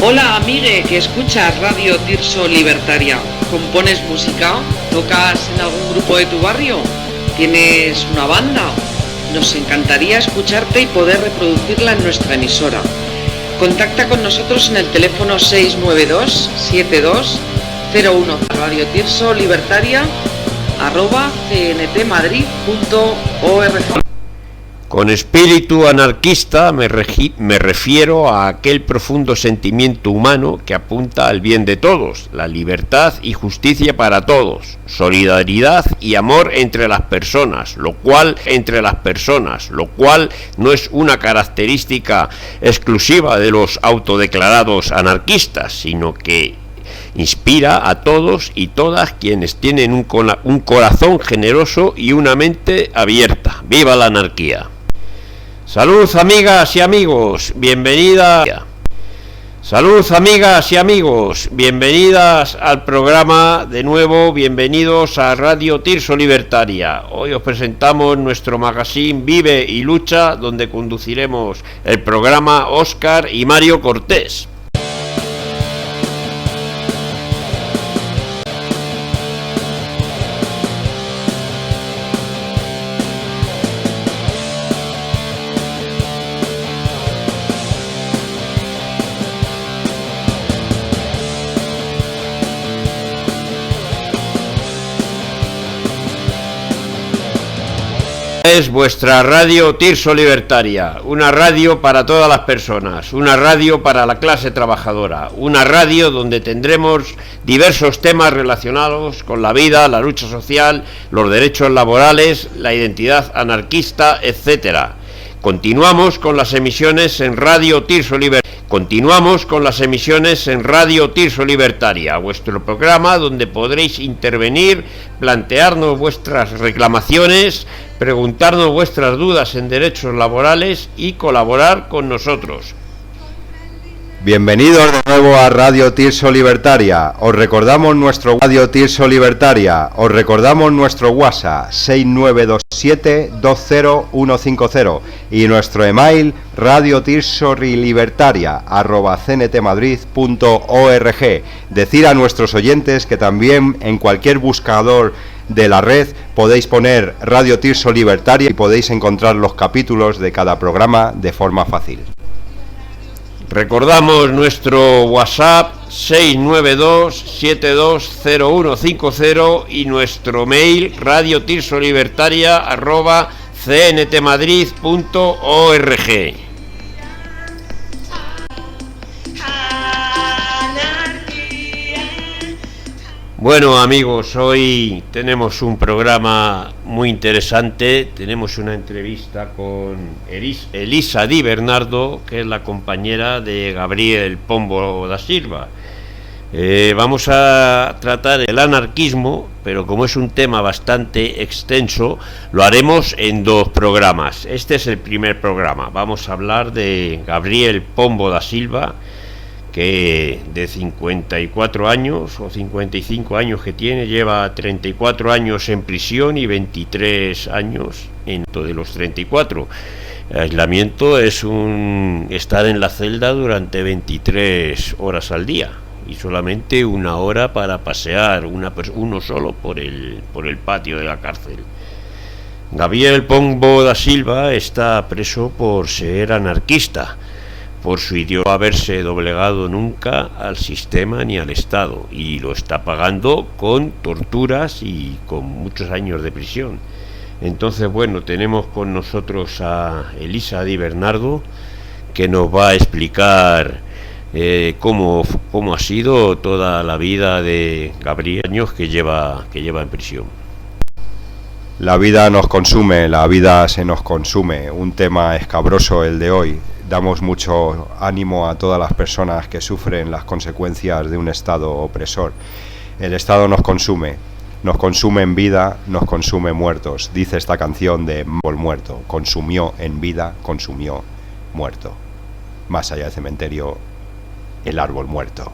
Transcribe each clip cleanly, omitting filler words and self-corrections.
Hola amigue, que escuchas Radio Tirso Libertaria. ¿Compones música? ¿Tocas en algún grupo de tu barrio? ¿Tienes una banda? Nos encantaría escucharte y poder reproducirla en nuestra emisora. Contacta con nosotros en el teléfono 692 7201 Radio Tirso Libertaria @cntmadrid.org. Con espíritu anarquista me refiero a aquel profundo sentimiento humano que apunta al bien de todos, la libertad y justicia para todos, solidaridad y amor entre las personas, lo cual no es una característica exclusiva de los autodeclarados anarquistas, sino que inspira a todos y todas quienes tienen un corazón generoso y una mente abierta. ¡Viva la anarquía! Salud, amigas y amigos, bienvenidas al programa de nuevo, bienvenidos a Radio Tirso Libertaria. Hoy os presentamos nuestro magazine Vive y Lucha, donde conduciremos el programa Óscar y Mario Cortés. Es vuestra Radio Tirso Libertaria, una radio para todas las personas, una radio para la clase trabajadora, una radio donde tendremos diversos temas relacionados con la vida, la lucha social, los derechos laborales, la identidad anarquista, etcétera. Continuamos con las emisiones en Radio Tirso Libertaria, vuestro programa donde podréis intervenir, plantearnos vuestras reclamaciones, preguntarnos vuestras dudas en derechos laborales y colaborar con nosotros. Bienvenidos de nuevo a Radio Tirso Libertaria. Os recordamos nuestro WhatsApp 6927-20150 y nuestro email radiotirsolibertaria@cntmadrid.org. Decir a nuestros oyentes que también en cualquier buscador de la red podéis poner Radio Tirso Libertaria y podéis encontrar los capítulos de cada programa de forma fácil. Recordamos nuestro WhatsApp 692-720150 y nuestro mail radiotirsolibertaria@cntmadrid.org. Bueno amigos, hoy tenemos un programa muy interesante, tenemos una entrevista con Elisa Di Bernardo, que es la compañera de Gabriel Pombo da Silva. Vamos a tratar el anarquismo, pero como es un tema bastante extenso, lo haremos en dos programas. Este es el primer programa, vamos a hablar de Gabriel Pombo da Silva, que de 54 años o 55 años que tiene, lleva 34 años en prisión y 23 años en de los 34. El aislamiento es estar en la celda durante 23 horas al día y solamente una hora para pasear uno solo por el patio de la cárcel. Gabriel Pombo da Silva está preso por ser anarquista, por su idioma, no haberse doblegado nunca al sistema ni al Estado, y lo está pagando con torturas y con muchos años de prisión. Entonces, bueno, tenemos con nosotros a Elisa Di Bernardo, que nos va a explicar cómo ha sido toda la vida de Gabriel, años que lleva en prisión. La vida nos consume, la vida se nos consume, un tema escabroso el de hoy. Damos mucho ánimo a todas las personas que sufren las consecuencias de un Estado opresor. El Estado nos consume en vida, nos consume muertos. Dice esta canción de Árbol Muerto: consumió en vida, consumió muerto. Más allá del cementerio, el árbol muerto.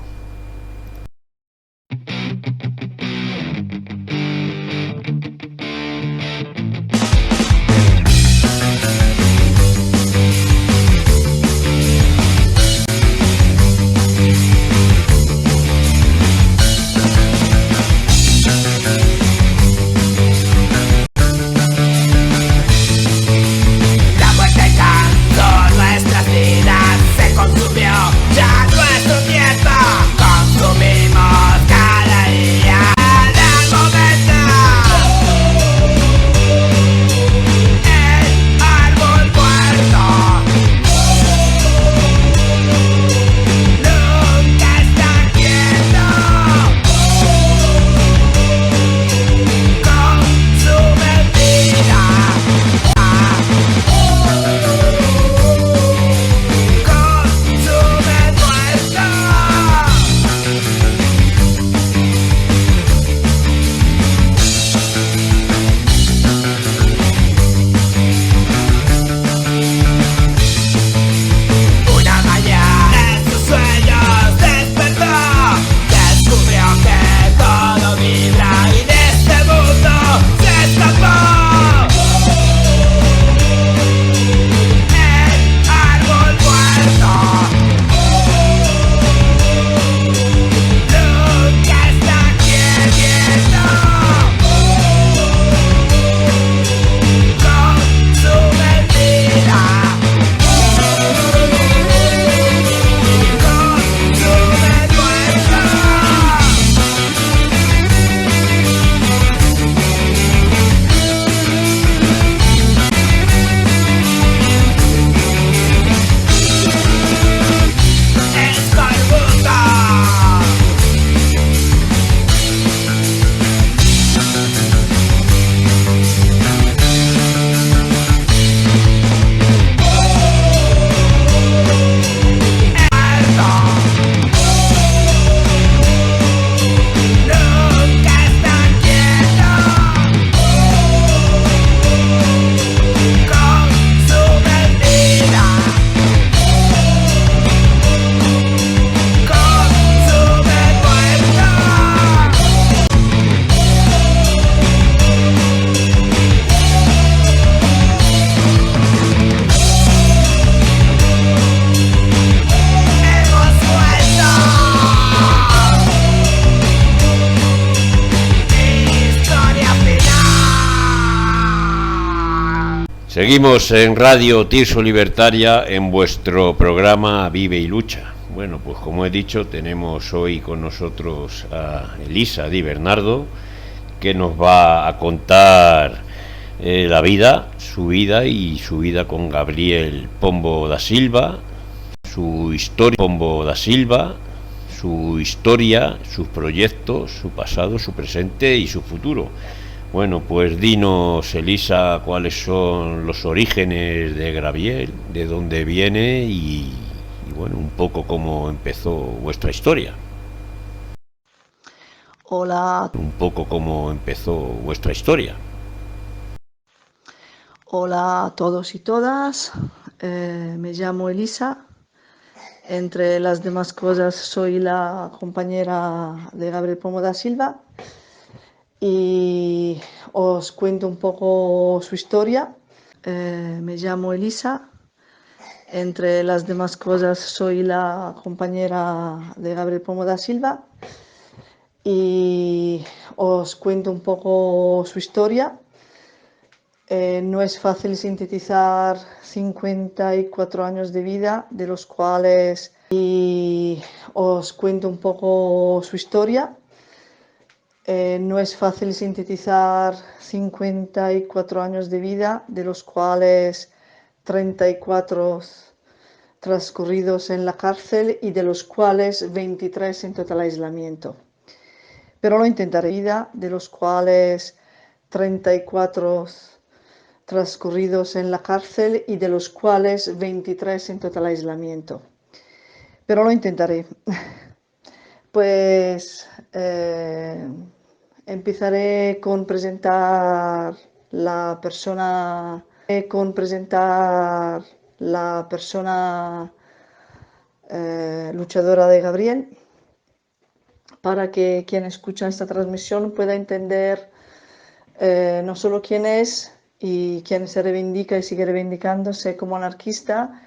Seguimos en Radio Tirso Libertaria en vuestro programa Vive y Lucha. Bueno, pues como he dicho, tenemos hoy con nosotros a Elisa Di Bernardo, que nos va a contar la vida, su vida con Gabriel Pombo da Silva, su historia, sus proyectos, su pasado, su presente y su futuro. Bueno, pues dinos, Elisa, cuáles son los orígenes de Gabriel, de dónde viene y bueno, un poco cómo empezó vuestra historia. Hola, hola a todos y todas. Me llamo Elisa. Entre las demás cosas, soy la compañera de Gabriel Pombo da Silva y os cuento un poco su historia. Me llamo Elisa. Entre las demás cosas, soy la compañera de Gabriel Pombo da Silva y os cuento un poco su historia. No es fácil sintetizar 54 años de vida, de los cuales os cuento un poco su historia. No es fácil sintetizar 54 años de vida, de los cuales 34 transcurridos en la cárcel y de los cuales 23 en total aislamiento. Pero lo intentaré, de los cuales 34 transcurridos en la cárcel y de los cuales 23 en total aislamiento. Pero lo intentaré. Pues empezaré con presentar la persona luchadora de Gabriel, para que quien escucha esta transmisión pueda entender no solo quién es y quién se reivindica y sigue reivindicándose como anarquista,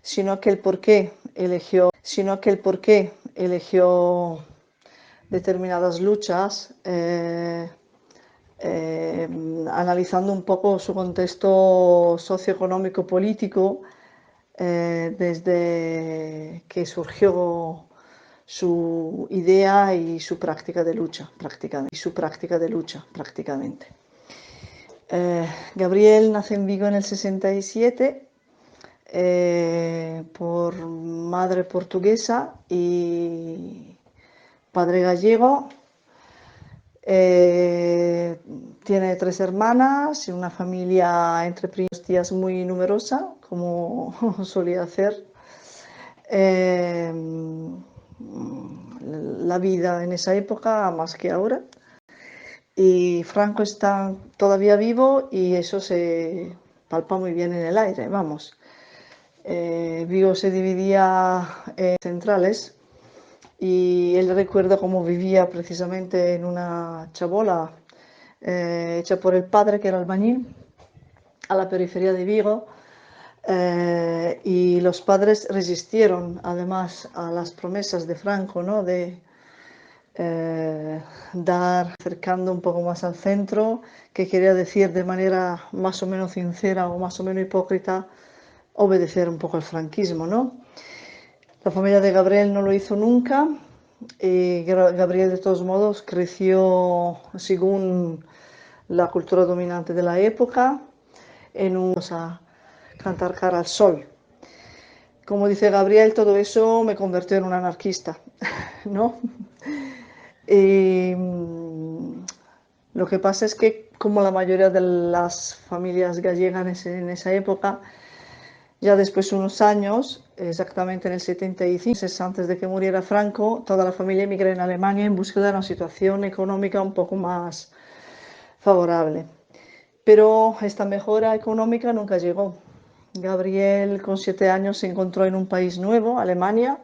sino que el por qué eligió determinadas luchas, analizando un poco su contexto socioeconómico político desde que surgió su idea y su práctica de lucha prácticamente. Gabriel nace en Vigo en el 67 por madre portuguesa y padre gallego. Tiene 3 hermanas y una familia entre primos y tías muy numerosa, como solía hacer. La vida en esa época más que ahora. Y Franco está todavía vivo y eso se palpa muy bien en el aire, vamos. Vigo se dividía en centrales y él recuerda cómo vivía precisamente en una chabola hecha por el padre, que era albañil, a la periferia de Vigo. Y los padres resistieron además a las promesas de Franco, ¿no?, de acercando un poco más al centro, que quería decir de manera más o menos sincera o más o menos hipócrita, obedecer un poco al franquismo, ¿no? La familia de Gabriel no lo hizo nunca y Gabriel de todos modos creció según la cultura dominante de la época en a cantar cara al sol. Como dice Gabriel, todo eso me convirtió en un anarquista, ¿no? Y lo que pasa es que, como la mayoría de las familias gallegas en esa época, ya después de unos años, exactamente en el 75, meses antes de que muriera Franco, toda la familia emigró en Alemania en búsqueda de una situación económica un poco más favorable. Pero esta mejora económica nunca llegó. Gabriel, con 7 años, se encontró en un país nuevo, Alemania,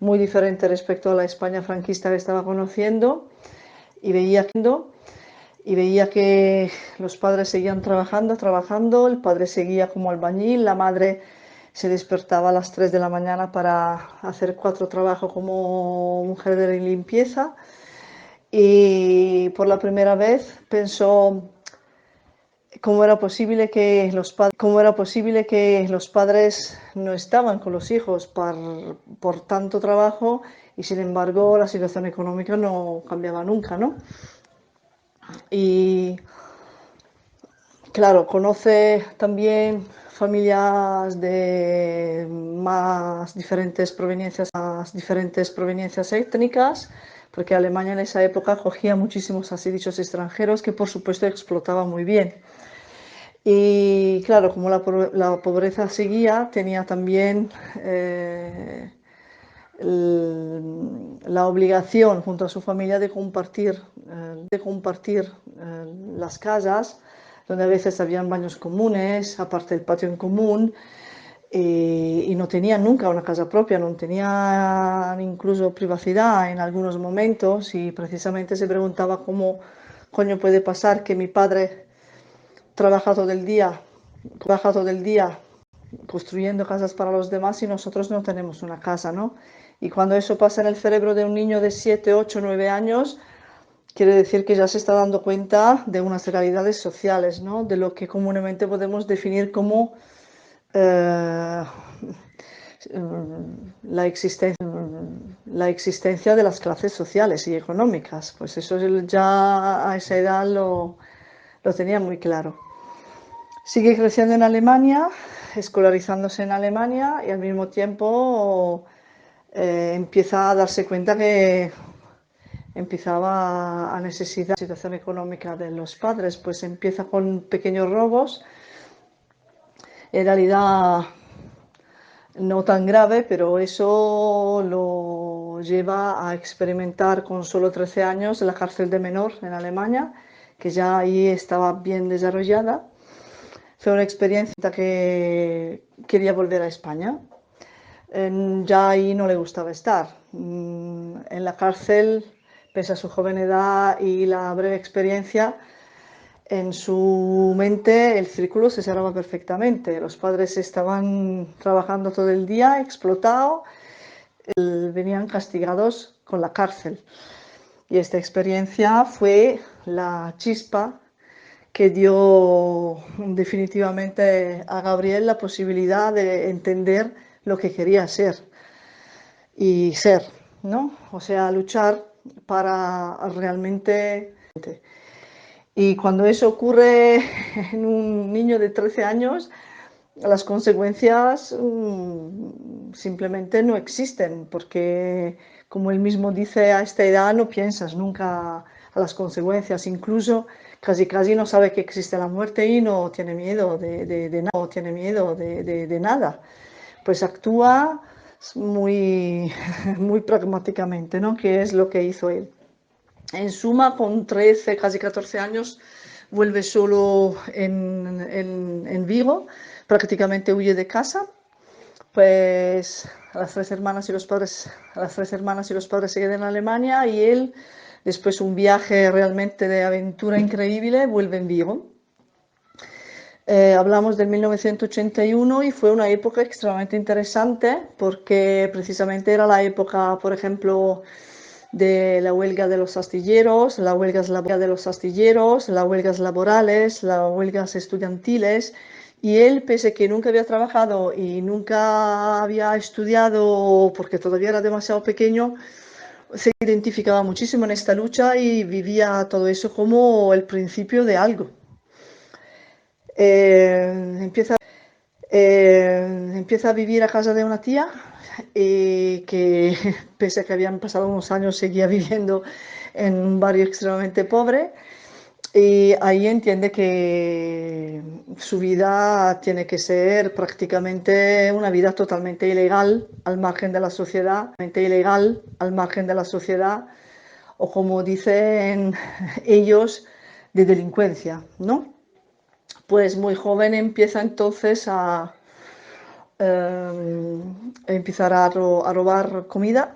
muy diferente respecto a la España franquista que estaba conociendo, y veía que los padres seguían trabajando, el padre seguía como albañil, la madre se despertaba a las 3 de la mañana para hacer 4 trabajos como mujer de limpieza, y por la primera vez pensó: cómo era posible que los padres no estaban con los hijos por tanto trabajo y sin embargo la situación económica no cambiaba nunca, ¿no? Y claro, conoce también familias de más diferentes proveniencias étnicas, porque Alemania en esa época acogía muchísimos así dichos extranjeros que por supuesto explotaba muy bien. Y claro, como la pobreza seguía, tenía también la obligación junto a su familia de compartir las casas, donde a veces habían baños comunes, aparte del patio en común, y no tenían nunca una casa propia, no tenían incluso privacidad en algunos momentos, y precisamente se preguntaba cómo coño puede pasar que mi padre trabaja todo el día construyendo casas para los demás y nosotros no tenemos una casa, ¿no? Y cuando eso pasa en el cerebro de un niño de 7, 8, 9 años, quiere decir que ya se está dando cuenta de unas realidades sociales, ¿no? De lo que comúnmente podemos definir como eh, la existencia de las clases sociales y económicas. Pues eso ya a esa edad lo tenía muy claro. Sigue creciendo en Alemania, escolarizándose en Alemania y al mismo tiempo empieza a darse cuenta que empezaba a necesitar la situación económica de los padres, pues empieza con pequeños robos, en realidad no tan grave, pero eso lo lleva a experimentar con solo 13 años en la cárcel de menor en Alemania, que ya ahí estaba bien desarrollada. Fue una experiencia que quería volver a España. Ya ahí no le gustaba estar. En la cárcel, pese a su joven edad y la breve experiencia, en su mente el círculo se cerraba perfectamente. Los padres estaban trabajando todo el día, explotados, venían castigados con la cárcel. Y esta experiencia fue la chispa que dio definitivamente a Gabriel la posibilidad de entender lo que quería ser y ser, ¿no? O sea, luchar para realmente... Y cuando eso ocurre en un niño de 13 años, las consecuencias simplemente no existen, porque como él mismo dice, a esta edad no piensas nunca a las consecuencias, incluso casi no sabe que existe la muerte y no tiene miedo de nada, pues actúa muy, muy pragmáticamente, ¿no? Que es lo que hizo él. En suma, con 13, casi 14 años, vuelve solo en Vigo, prácticamente huye de casa, pues las tres hermanas y los padres se quedan en Alemania y él, después un viaje realmente de aventura increíble, vuelve en Vigo. Hablamos del 1981 y fue una época extremadamente interesante porque precisamente era la época, por ejemplo, de la huelga de los astilleros, las huelgas laborales, las huelgas estudiantiles. Y él, pese a que nunca había trabajado y nunca había estudiado porque todavía era demasiado pequeño, se identificaba muchísimo en esta lucha y vivía todo eso como el principio de algo. Empieza a vivir a casa de una tía que, pese a que habían pasado unos años, seguía viviendo en un barrio extremadamente pobre. Y ahí entiende que su vida tiene que ser prácticamente una vida totalmente ilegal al margen de la sociedad, o como dicen ellos, de delincuencia, ¿no? Pues muy joven empieza entonces a empezar a robar comida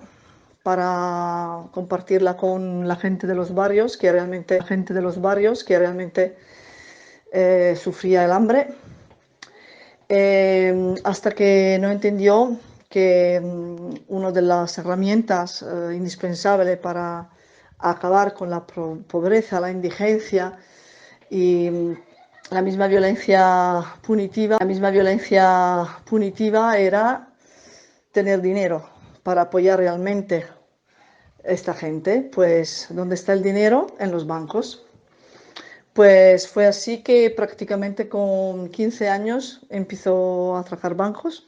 para compartirla con la gente de los barrios que realmente sufría el hambre, hasta que no entendió que una de las herramientas indispensables para acabar con la pobreza, la indigencia y la misma violencia punitiva era tener dinero para apoyar realmente a esta gente. Pues, ¿dónde está el dinero? En los bancos. Pues fue así que prácticamente con 15 años empezó a atracar bancos.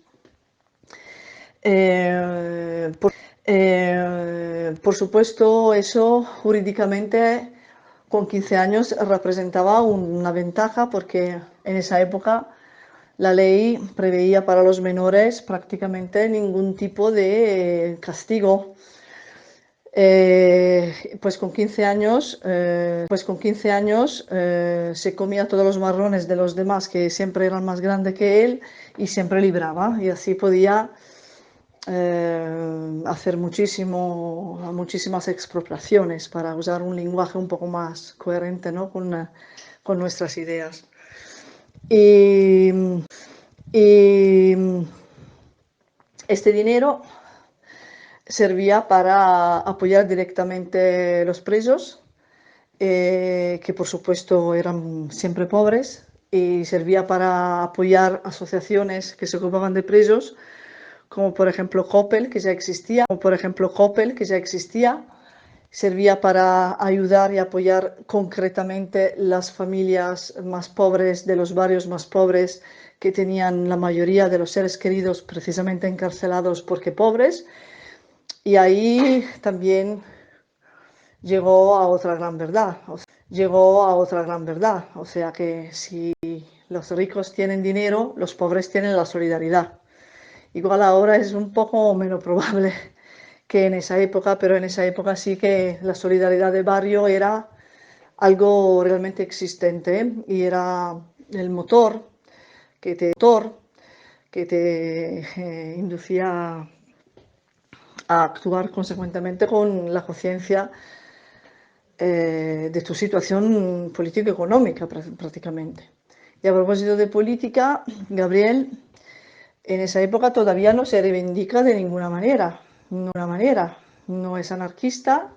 Por supuesto, eso jurídicamente con 15 años representaba una ventaja porque en esa época la ley preveía para los menores prácticamente ningún tipo de castigo. Pues con 15 años, se comía todos los marrones de los demás que siempre eran más grandes que él y siempre libraba y así podía hacer muchísimas expropiaciones para usar un lenguaje un poco más coherente, ¿no? con nuestras ideas. Y este dinero servía para apoyar directamente a los presos, que por supuesto eran siempre pobres, y servía para apoyar asociaciones que se ocupaban de presos, como por ejemplo Coppel, que ya existía, servía para ayudar y apoyar concretamente las familias más pobres de los barrios más pobres que tenían la mayoría de los seres queridos precisamente encarcelados porque pobres. Y ahí también llegó a otra gran verdad. O sea que si los ricos tienen dinero, los pobres tienen la solidaridad. Igual ahora es un poco menos probable que en esa época, pero en esa época sí que la solidaridad de barrio era algo realmente existente y era el motor que te inducía a actuar consecuentemente con la conciencia de tu situación político-económica prácticamente. Y a propósito de política, Gabriel en esa época todavía no se reivindica de ninguna manera. No es anarquista,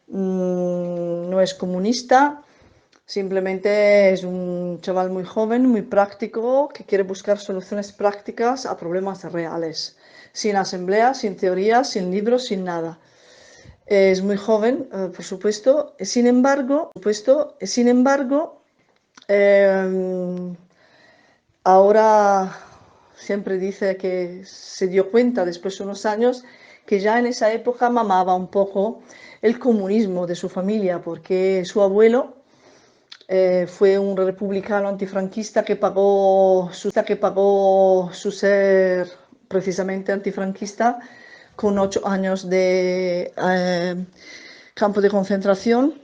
no es comunista, simplemente es un chaval muy joven, muy práctico, que quiere buscar soluciones prácticas a problemas reales, sin asamblea, sin teorías, sin libros, sin nada. Es muy joven, por supuesto. Sin embargo, ahora siempre dice que se dio cuenta después de unos años que ya en esa época mamaba un poco el comunismo de su familia, porque su abuelo fue un republicano antifranquista que pagó su ser precisamente antifranquista con 8 años de campo de concentración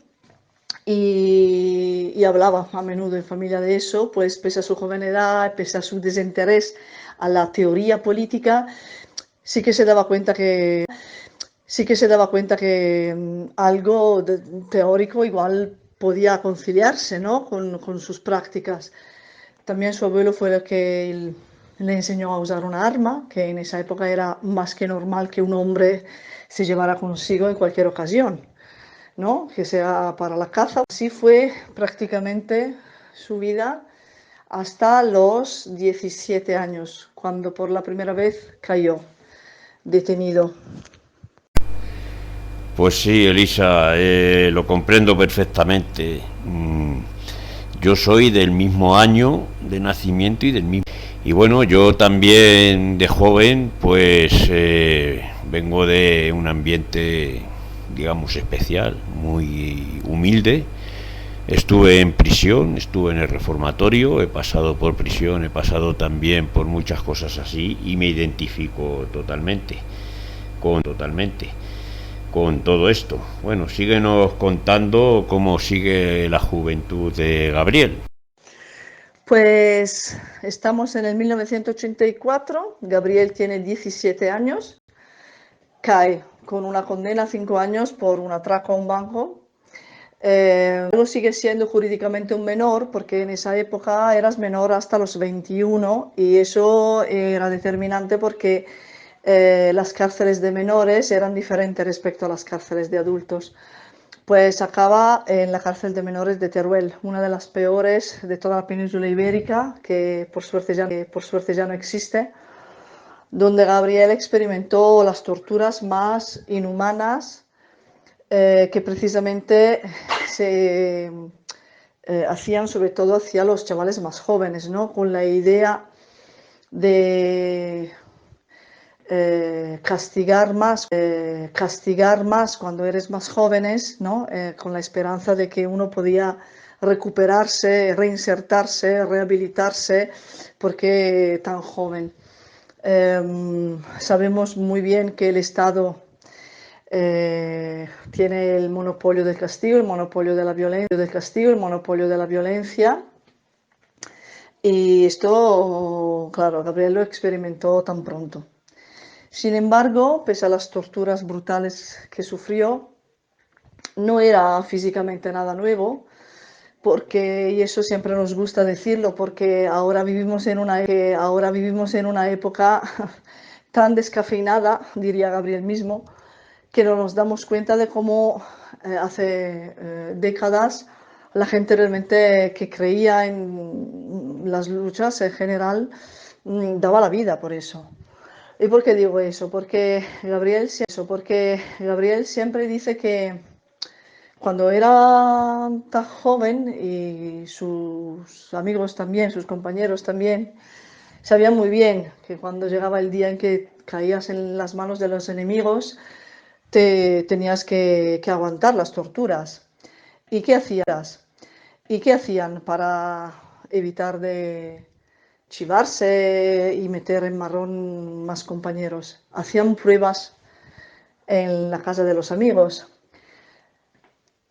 y hablaba a menudo en familia de eso, pues pese a su joven edad, pese a su desinterés a la teoría política, sí que se daba cuenta que algo teórico igual podía conciliarse, ¿no? con sus prácticas. También su abuelo fue el que le enseñó a usar una arma, que en esa época era más que normal que un hombre se llevara consigo en cualquier ocasión, ¿no? Que sea para la caza. Así fue prácticamente su vida hasta los 17 años, cuando por la primera vez cayó detenido. Pues sí, Elisa, lo comprendo perfectamente. Yo soy del mismo año de nacimiento y del mismo. Y bueno, yo también de joven, pues vengo de un ambiente, digamos, especial, muy humilde. Estuve en prisión, estuve en el reformatorio, he pasado por prisión, he pasado también por muchas cosas así y me identifico totalmente con todo esto. Bueno, síguenos contando cómo sigue la juventud de Gabriel. Pues estamos en el 1984, Gabriel tiene 17 años, cae con una condena a 5 años por un atraco a un banco. Luego sigue siendo jurídicamente un menor, porque en esa época eras menor hasta los 21 y eso era determinante porque las cárceles de menores eran diferentes respecto a las cárceles de adultos. pues acaba en la cárcel de menores de Teruel, una de las peores de toda la península ibérica, que por suerte ya no existe, donde Gabriel experimentó las torturas más inhumanas que precisamente se hacían sobre todo hacia los chavales más jóvenes, ¿no? Con la idea de castigar más cuando eres más jóvenes, ¿no? Con la esperanza de que uno podía recuperarse, reinsertarse, rehabilitarse, porque tan joven. Sabemos muy bien que el Estado tiene el monopolio del castigo, el monopolio de la violencia, y esto, claro, Gabriel lo experimentó tan pronto. Sin embargo, pese a las torturas brutales que sufrió, no era físicamente nada nuevo, porque, y eso siempre nos gusta decirlo, porque ahora vivimos en una época tan descafeinada, diría Gabriel mismo, que no nos damos cuenta de cómo hace décadas la gente realmente que creía en las luchas en general daba la vida por eso. ¿Y por qué digo eso? Porque Gabriel siempre dice que cuando era tan joven y sus amigos también, sus compañeros también, sabían muy bien que cuando llegaba el día en que caías en las manos de los enemigos, te tenías que aguantar las torturas. ¿Y qué hacías? ¿Y qué hacían para evitar de chivarse y meter en marrón más compañeros? Hacían pruebas en la casa de los amigos.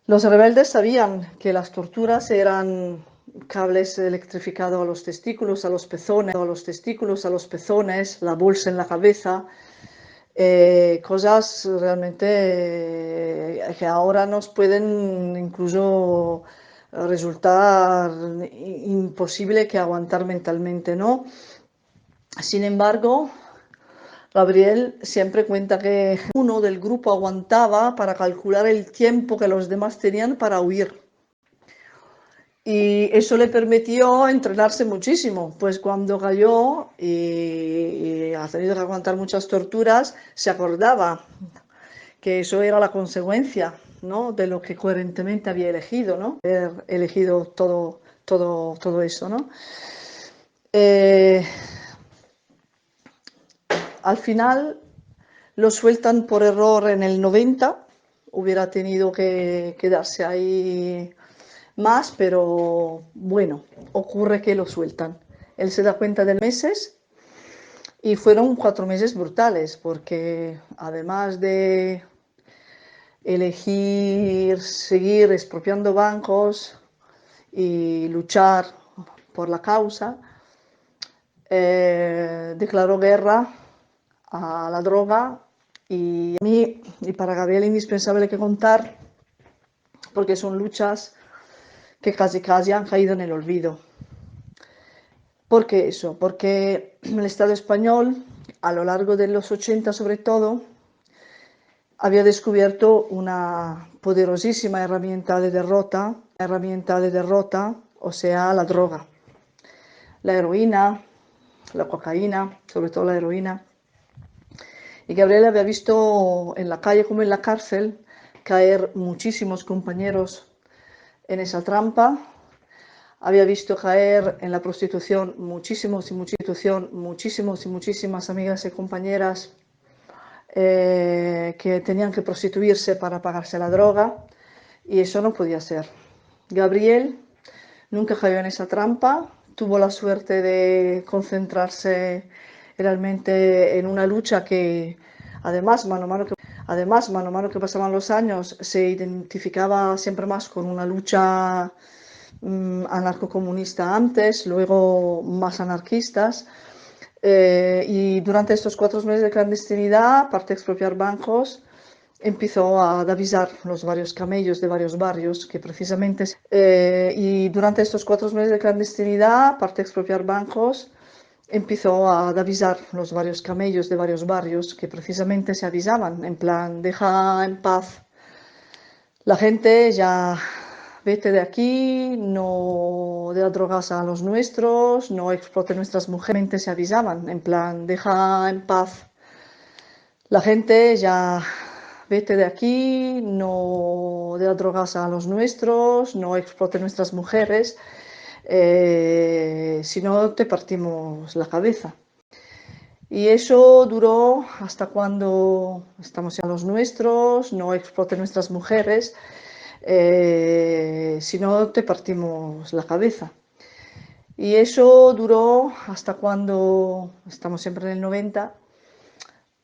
Los rebeldes sabían que las torturas eran cables electrificados a los testículos, a los pezones, la bolsa en la cabeza, cosas realmente que ahora nos pueden incluso resultar imposible que aguantar mentalmente, ¿no? Sin embargo, Gabriel siempre cuenta que uno del grupo aguantaba para calcular el tiempo que los demás tenían para huir. Y eso le permitió entrenarse muchísimo, pues cuando cayó y ha tenido que aguantar muchas torturas, se acordaba que eso era la consecuencia, ¿no? De lo que coherentemente había elegido, ¿no? Haber elegido todo eso, ¿no? Al final lo sueltan por error en el 90, hubiera tenido que quedarse ahí más, pero bueno, ocurre que lo sueltan. Él se da cuenta de meses y fueron 4 meses brutales, porque además de elegir seguir expropiando bancos y luchar por la causa, declaró guerra a la droga, y a mí y para Gabriel indispensable que contar, porque son luchas que casi han caído en el olvido. ¿Por qué eso? Porque el Estado español, a lo largo de los 80 sobre todo, había descubierto una poderosísima herramienta de derrota, o sea, la droga, la heroína, la cocaína, sobre todo la heroína. Y Gabriel había visto en la calle como en la cárcel caer muchísimos compañeros en esa trampa. Había visto caer en la prostitución muchísimas amigas y compañeras que tenían que prostituirse para pagarse la droga, y eso no podía ser. Gabriel nunca cayó en esa trampa, tuvo la suerte de concentrarse realmente en una lucha que, además, mano a mano que pasaban los años, se identificaba siempre más con una lucha anarcocomunista antes, luego más anarquistas. Y durante estos 4 meses de clandestinidad, aparte de expropiar bancos, empezó a avisar los varios camellos de varios barrios que precisamente... y durante estos 4 meses de clandestinidad, aparte de expropiar bancos, empezó a avisar los varios camellos de varios barrios que precisamente se avisaban, en plan, deja en paz La gente ya, vete de aquí, no de las drogas a los nuestros, no explote nuestras mujeres, se avisaban, en plan, deja en paz. La gente ya, vete de aquí, no de las drogas a los nuestros, no explote nuestras mujeres, si no te partimos la cabeza. Y eso duró hasta cuando estamos a los nuestros, no explote nuestras mujeres, si no te partimos la cabeza. Y eso duró hasta cuando, estamos siempre en el 90,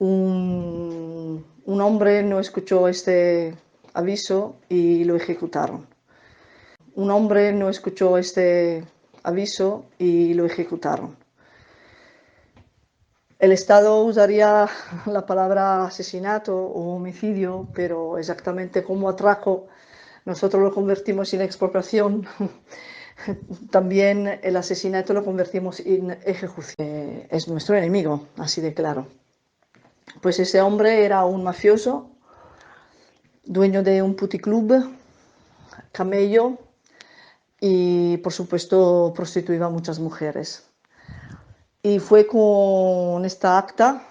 un hombre no escuchó este aviso y lo ejecutaron. Un hombre no escuchó este aviso y lo ejecutaron. El Estado usaría la palabra asesinato o homicidio, pero exactamente como atraco nosotros lo convertimos en expropiación, también el asesinato lo convertimos en ejecución. Es nuestro enemigo, así de claro. Pues ese hombre era un mafioso, dueño de un puticlub, camello y, por supuesto, prostituía a muchas mujeres. Y fue con esta acta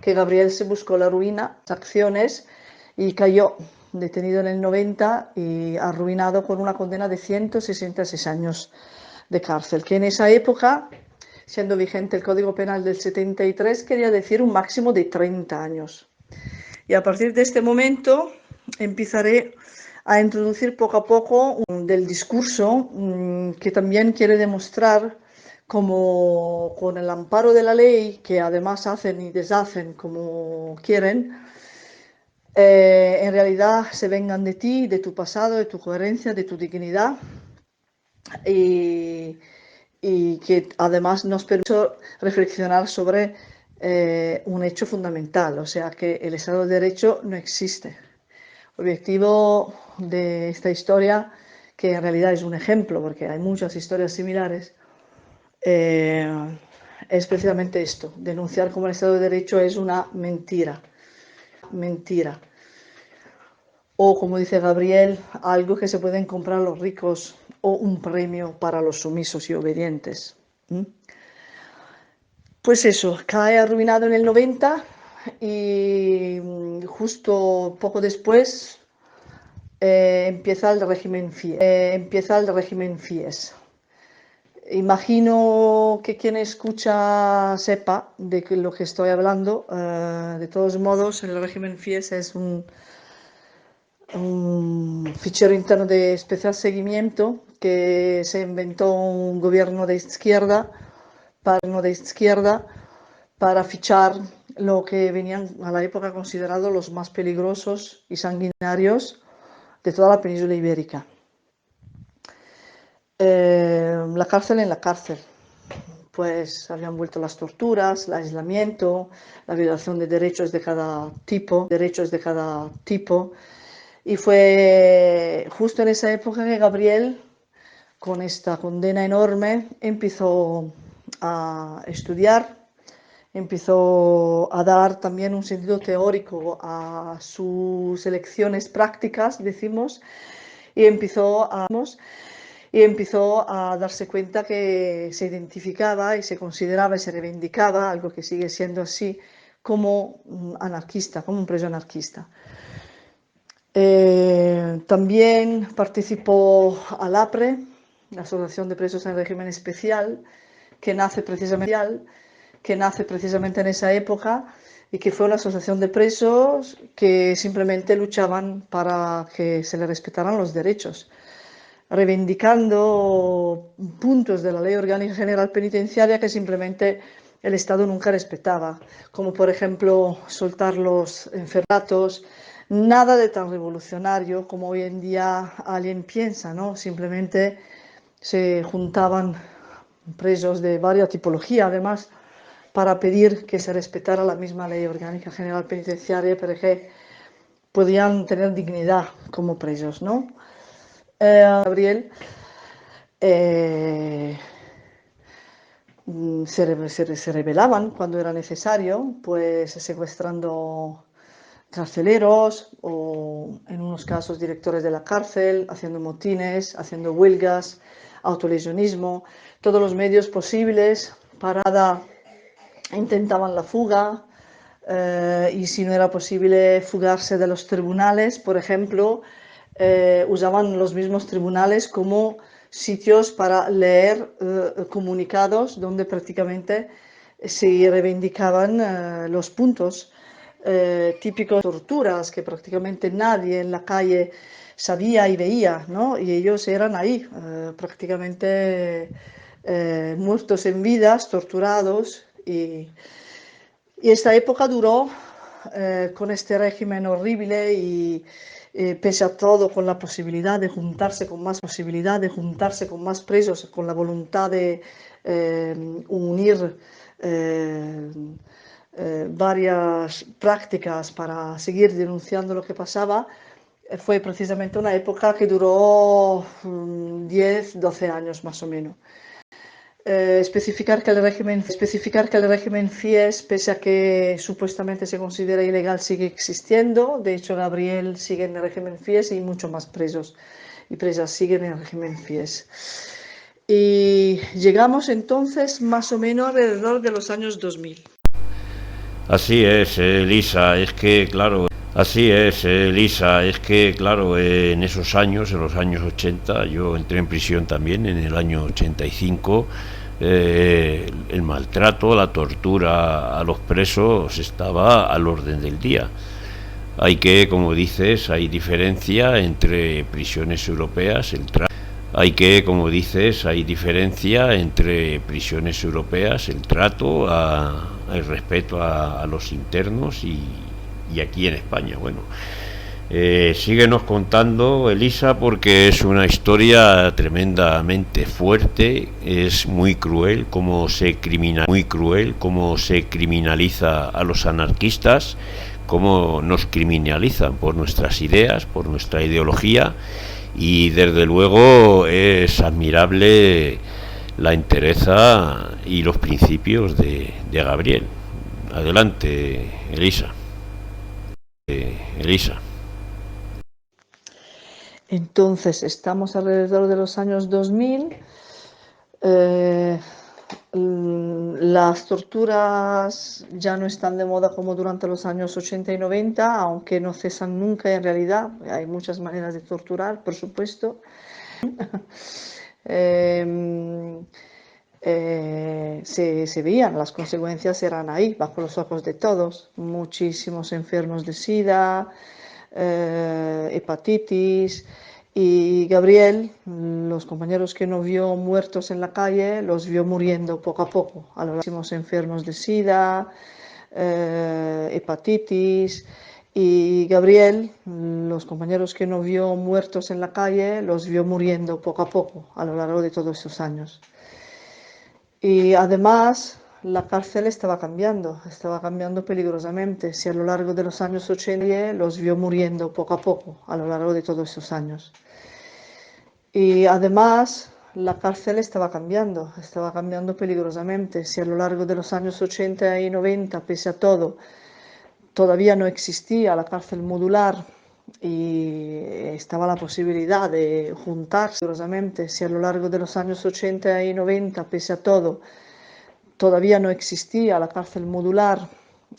que Gabriel se buscó la ruina, acciones, y cayó detenido en el 90 y arruinado con una condena de 166 años de cárcel, que en esa época, siendo vigente el Código Penal del 73, quería decir un máximo de 30 años. Y a partir de este momento empezaré a introducir poco a poco del discurso que también quiere demostrar como con el amparo de la ley, que además hacen y deshacen como quieren, en realidad se vengan de ti, de tu pasado, de tu coherencia, de tu dignidad, y que además nos permite reflexionar sobre un hecho fundamental, o sea que el Estado de Derecho no existe. El objetivo de esta historia, que en realidad es un ejemplo, porque hay muchas historias similares, es precisamente esto, denunciar cómo el Estado de Derecho es una mentira. Mentira. O, como dice Gabriel, algo que se pueden comprar los ricos o un premio para los sumisos y obedientes. Pues eso, cae arruinado en el 90 y justo poco después empieza el régimen FIES. Imagino que quien escucha sepa de lo que estoy hablando. De todos modos, el régimen FIES es un fichero interno de especial seguimiento que se inventó un gobierno de izquierda para fichar lo que venían a la época considerados los más peligrosos y sanguinarios de toda la península ibérica. La cárcel en la cárcel. Pues habían vuelto las torturas, el aislamiento, la violación de derechos de cada tipo. Y fue justo en esa época que Gabriel, con esta condena enorme, empezó a estudiar, empezó a dar también un sentido teórico a sus lecciones prácticas, decimos, y empezó a darse cuenta que se identificaba y se consideraba y se reivindicaba, algo que sigue siendo así, como anarquista, como un preso anarquista. También participó al APRE, la Asociación de Presos en Régimen Especial, que nace precisamente en esa época y que fue una asociación de presos que simplemente luchaban para que se les respetaran los derechos, reivindicando puntos de la Ley Orgánica General Penitenciaria que simplemente el Estado nunca respetaba, como por ejemplo soltar los enfermatos. Nada de tan revolucionario como hoy en día alguien piensa, ¿no? Simplemente se juntaban presos de varias tipologías, además, para pedir que se respetara la misma Ley Orgánica General Penitenciaria, para que podían tener dignidad como presos, ¿no? Gabriel se rebelaban cuando era necesario, pues secuestrando carceleros o en unos casos directores de la cárcel, haciendo motines, haciendo huelgas, autolesionismo, todos los medios posibles para intentaban la fuga y si no era posible fugarse de los tribunales, por ejemplo, usaban los mismos tribunales como sitios para leer comunicados donde prácticamente se reivindicaban los puntos típicos de torturas que prácticamente nadie en la calle sabía y veía, ¿no? Y ellos eran ahí, prácticamente muertos en vidas, torturados. Y esta época duró con este régimen horrible y pese a todo con la posibilidad de juntarse con más posibilidad de juntarse con más presos, con la voluntad de unir varias prácticas para seguir denunciando lo que pasaba, fue precisamente una época que duró 10, 12 años más o menos. Especificar que el régimen FIES, pese a que supuestamente se considera ilegal, sigue existiendo. De hecho, Gabriel sigue en el régimen FIES y muchos más presos y presas siguen en el régimen FIES. Y llegamos entonces más o menos alrededor de los años 2000. Así es, Elisa, es que claro, en esos años, en los años 80, yo entré en prisión también en el año 85. El maltrato, la tortura a los presos estaba al orden del día. Como dices, hay diferencia entre prisiones europeas, el trato, el respeto a los internos y aquí en España. Bueno, síguenos contando, Elisa, porque es una historia tremendamente fuerte. Es muy cruel cómo se criminaliza a los anarquistas, cómo nos criminalizan por nuestras ideas, por nuestra ideología. Y desde luego es admirable la entereza y los principios de Gabriel. Adelante, Elisa. Entonces, estamos alrededor de los años 2000. Las torturas ya no están de moda como durante los años 80 y 90, aunque no cesan nunca en realidad. Hay muchas maneras de torturar, por supuesto. Se veían, las consecuencias eran ahí, bajo los ojos de todos. Muchísimos enfermos de SIDA, hepatitis. Y Gabriel, los compañeros que no vio muertos en la calle, los vio muriendo poco a poco. A los enfermos de SIDA, hepatitis. Y Gabriel, los compañeros que no vio muertos en la calle, los vio muriendo poco a poco a lo largo de todos estos años. Y además, la cárcel estaba cambiando peligrosamente. Si a lo largo de los años 80 los vio muriendo poco a poco a lo largo de todos estos años. Y además, la cárcel estaba cambiando peligrosamente. Si a lo largo de los años 80 y 90, pese a todo, todavía no existía la cárcel modular y estaba la posibilidad de juntarse peligrosamente. Si a lo largo de los años 80 y 90, pese a todo, todavía no existía la cárcel modular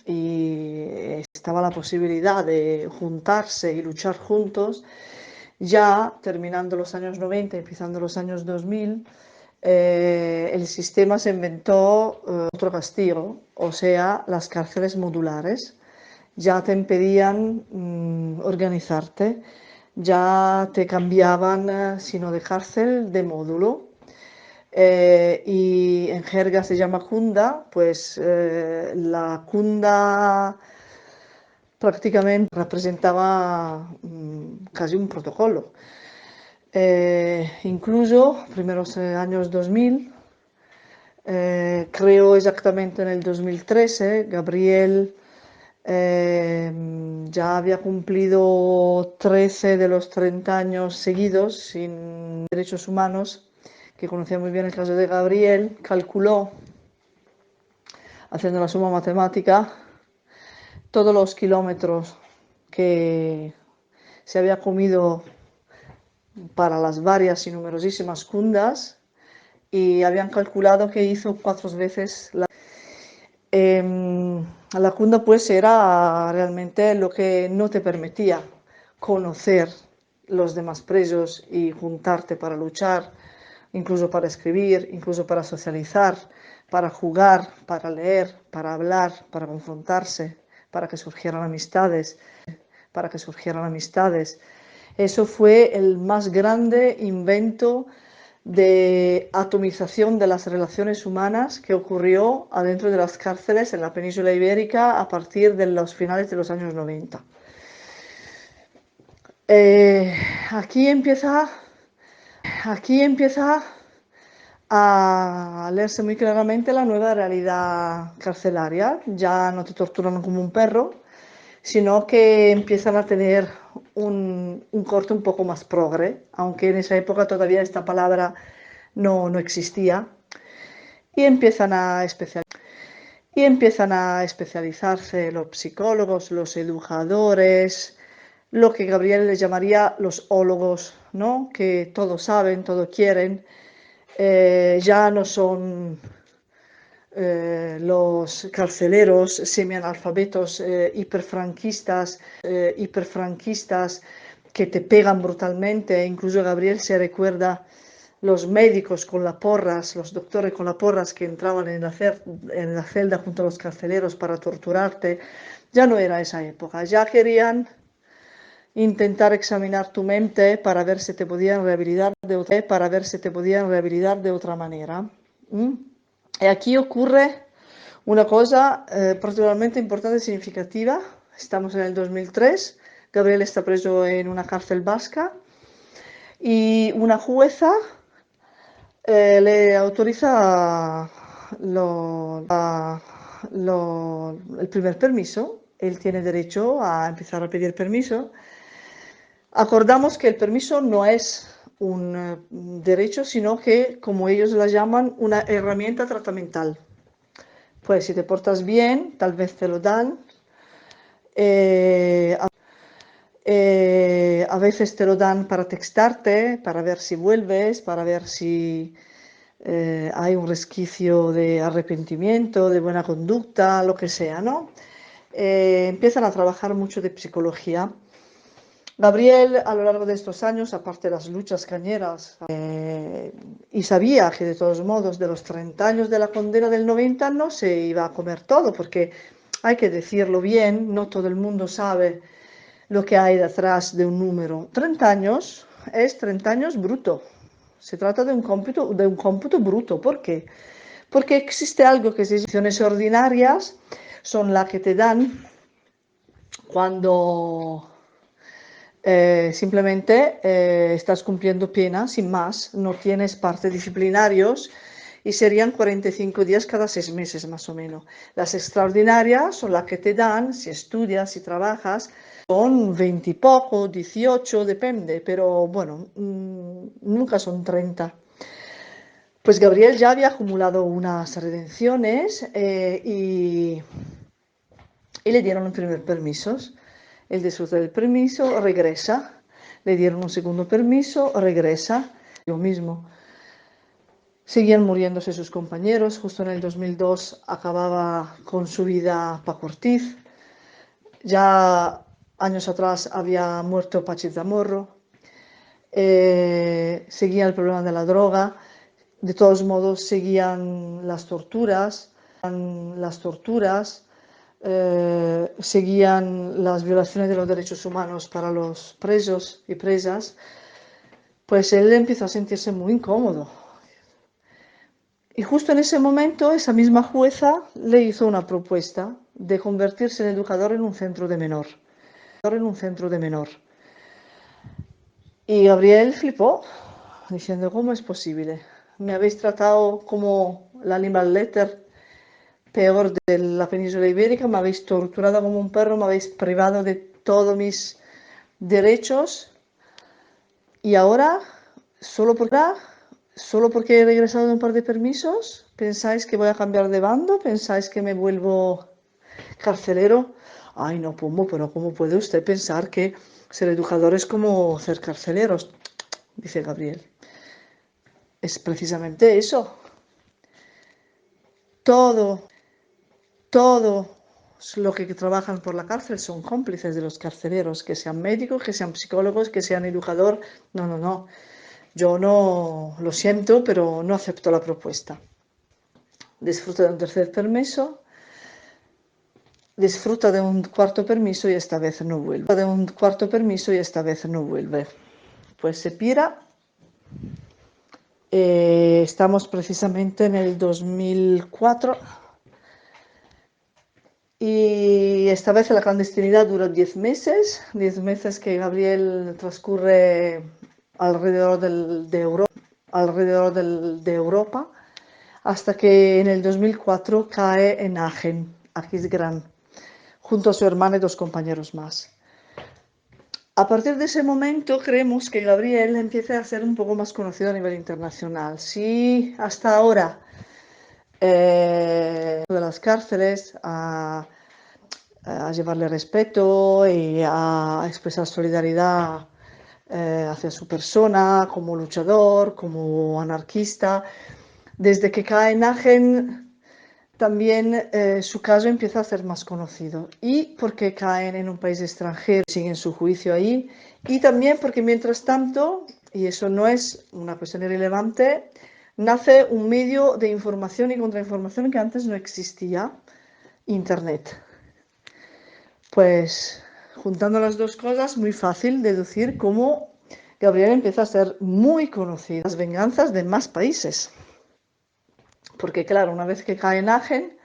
y estaba la posibilidad de juntarse y luchar juntos. Ya terminando los años 90, empezando los años 2000, el sistema se inventó otro castigo, o sea, las cárceles modulares. Ya te impedían organizarte, ya te cambiaban, sino de cárcel, de módulo. Y en jerga se llama cunda, pues la cunda prácticamente representaba casi un protocolo. Incluso, primeros años 2000, creo exactamente en el 2013, Gabriel ya había cumplido 13 de los 30 años seguidos sin derechos humanos, que conocía muy bien el caso de Gabriel. Calculó, haciendo la suma matemática, todos los kilómetros que se había comido para las varias y numerosísimas cundas y habían calculado que hizo 4 veces la cunda, pues era realmente lo que no te permitía conocer los demás presos y juntarte para luchar, incluso para escribir, incluso para socializar, para jugar, para leer, para hablar, para confrontarse, para que surgieran amistades, Eso fue el más grande invento de atomización de las relaciones humanas que ocurrió adentro de las cárceles en la península ibérica a partir de los finales de los años 90. Aquí empieza a leerse muy claramente la nueva realidad carcelaria. Ya no te torturan como un perro, sino que empiezan a tener un corte un poco más progre, aunque en esa época todavía esta palabra no existía, y empiezan a especializarse los psicólogos, los educadores, lo que Gabriel les llamaría los ólogos, ¿no? Que todo saben, todo quieren, ya no son los carceleros semianalfabetos hiperfranquistas que te pegan brutalmente. Incluso Gabriel se recuerda los médicos con las porras, los doctores con las porras que entraban en la celda junto a los carceleros para torturarte. Ya no era esa época, ya querían intentar examinar tu mente para ver si te podían rehabilitar de otra manera. Y aquí ocurre una cosa particularmente importante y significativa. Estamos en el 2003, Gabriel está preso en una cárcel vasca y una jueza le autoriza el primer permiso. Él tiene derecho a empezar a pedir permiso. Acordamos que el permiso no es un derecho, sino que, como ellos la llaman, una herramienta tratamental. Pues si te portas bien, tal vez te lo dan. A veces te lo dan para textarte, para ver si vuelves, para ver si hay un resquicio de arrepentimiento, de buena conducta, lo que sea, ¿no? Empiezan a trabajar mucho de psicología. Gabriel, a lo largo de estos años, aparte de las luchas cañeras, y sabía que de todos modos de los 30 años de la condena del 90 no se iba a comer todo, porque hay que decirlo bien, no todo el mundo sabe lo que hay detrás de un número. 30 años es 30 años bruto. Se trata de un cómputo bruto. ¿Por qué? Porque existe algo que se llama acciones ordinarias, son las que te dan cuando simplemente estás cumpliendo pena, sin más, no tienes partes disciplinarios y serían 45 días cada 6 meses más o menos. Las extraordinarias son las que te dan si estudias, si trabajas, son 20 y poco, 18, depende, pero bueno, nunca son 30. Pues Gabriel ya había acumulado unas redenciones y le dieron el primer permiso. Él disfruta del permiso, regresa. Le dieron un segundo permiso, regresa. Lo mismo. Seguían muriéndose sus compañeros. Justo en el 2002 acababa con su vida Paco Ortiz. Ya años atrás había muerto Pachi Zamorro. Seguía el problema de la droga. De todos modos, seguían las torturas. Seguían las violaciones de los derechos humanos para los presos y presas. Pues él empezó a sentirse muy incómodo. Y justo en ese momento, esa misma jueza le hizo una propuesta de convertirse en educador en un centro de menor. Y Gabriel flipó, diciendo, ¿cómo es posible? Me habéis tratado como la animal letter peor de la península ibérica, me habéis torturado como un perro, me habéis privado de todos mis derechos y ahora, solo porque he regresado de un par de permisos, ¿pensáis que voy a cambiar de bando? ¿Pensáis que me vuelvo carcelero? Ay, no, Pombo, pero ¿cómo puede usted pensar que ser educador es como ser carceleros? Dice Gabriel. Es precisamente eso. Todo, todo los que trabajan por la cárcel son cómplices de los carceleros, que sean médicos, que sean psicólogos, que sean educador. No, no, no. Yo no lo siento, pero no acepto la propuesta. Disfruta de un tercer permiso, disfruta de un cuarto permiso y esta vez no vuelve. De un cuarto permiso y esta vez no vuelve. Pues se pira. Estamos precisamente en el 2004 y esta vez la clandestinidad dura 10 meses que Gabriel transcurre alrededor de Europa, hasta que en el 2004 cae en Agen, Aquisgrán, junto a su hermana y 2 compañeros más. A partir de ese momento creemos que Gabriel empieza a ser un poco más conocido a nivel internacional. Sí, hasta ahora de las cárceles a llevarle respeto y a expresar solidaridad hacia su persona como luchador, como anarquista. Desde que cae en Agen también su caso empieza a ser más conocido, y porque caen en un país extranjero, siguen su juicio ahí, y también porque mientras tanto, y eso no es una cuestión irrelevante, nace un medio de información y contrainformación que antes no existía, Internet. Pues juntando las dos cosas, muy fácil deducir cómo Gabriel empieza a ser muy conocido, las venganzas de más países. Porque claro, una vez que cae en Agen,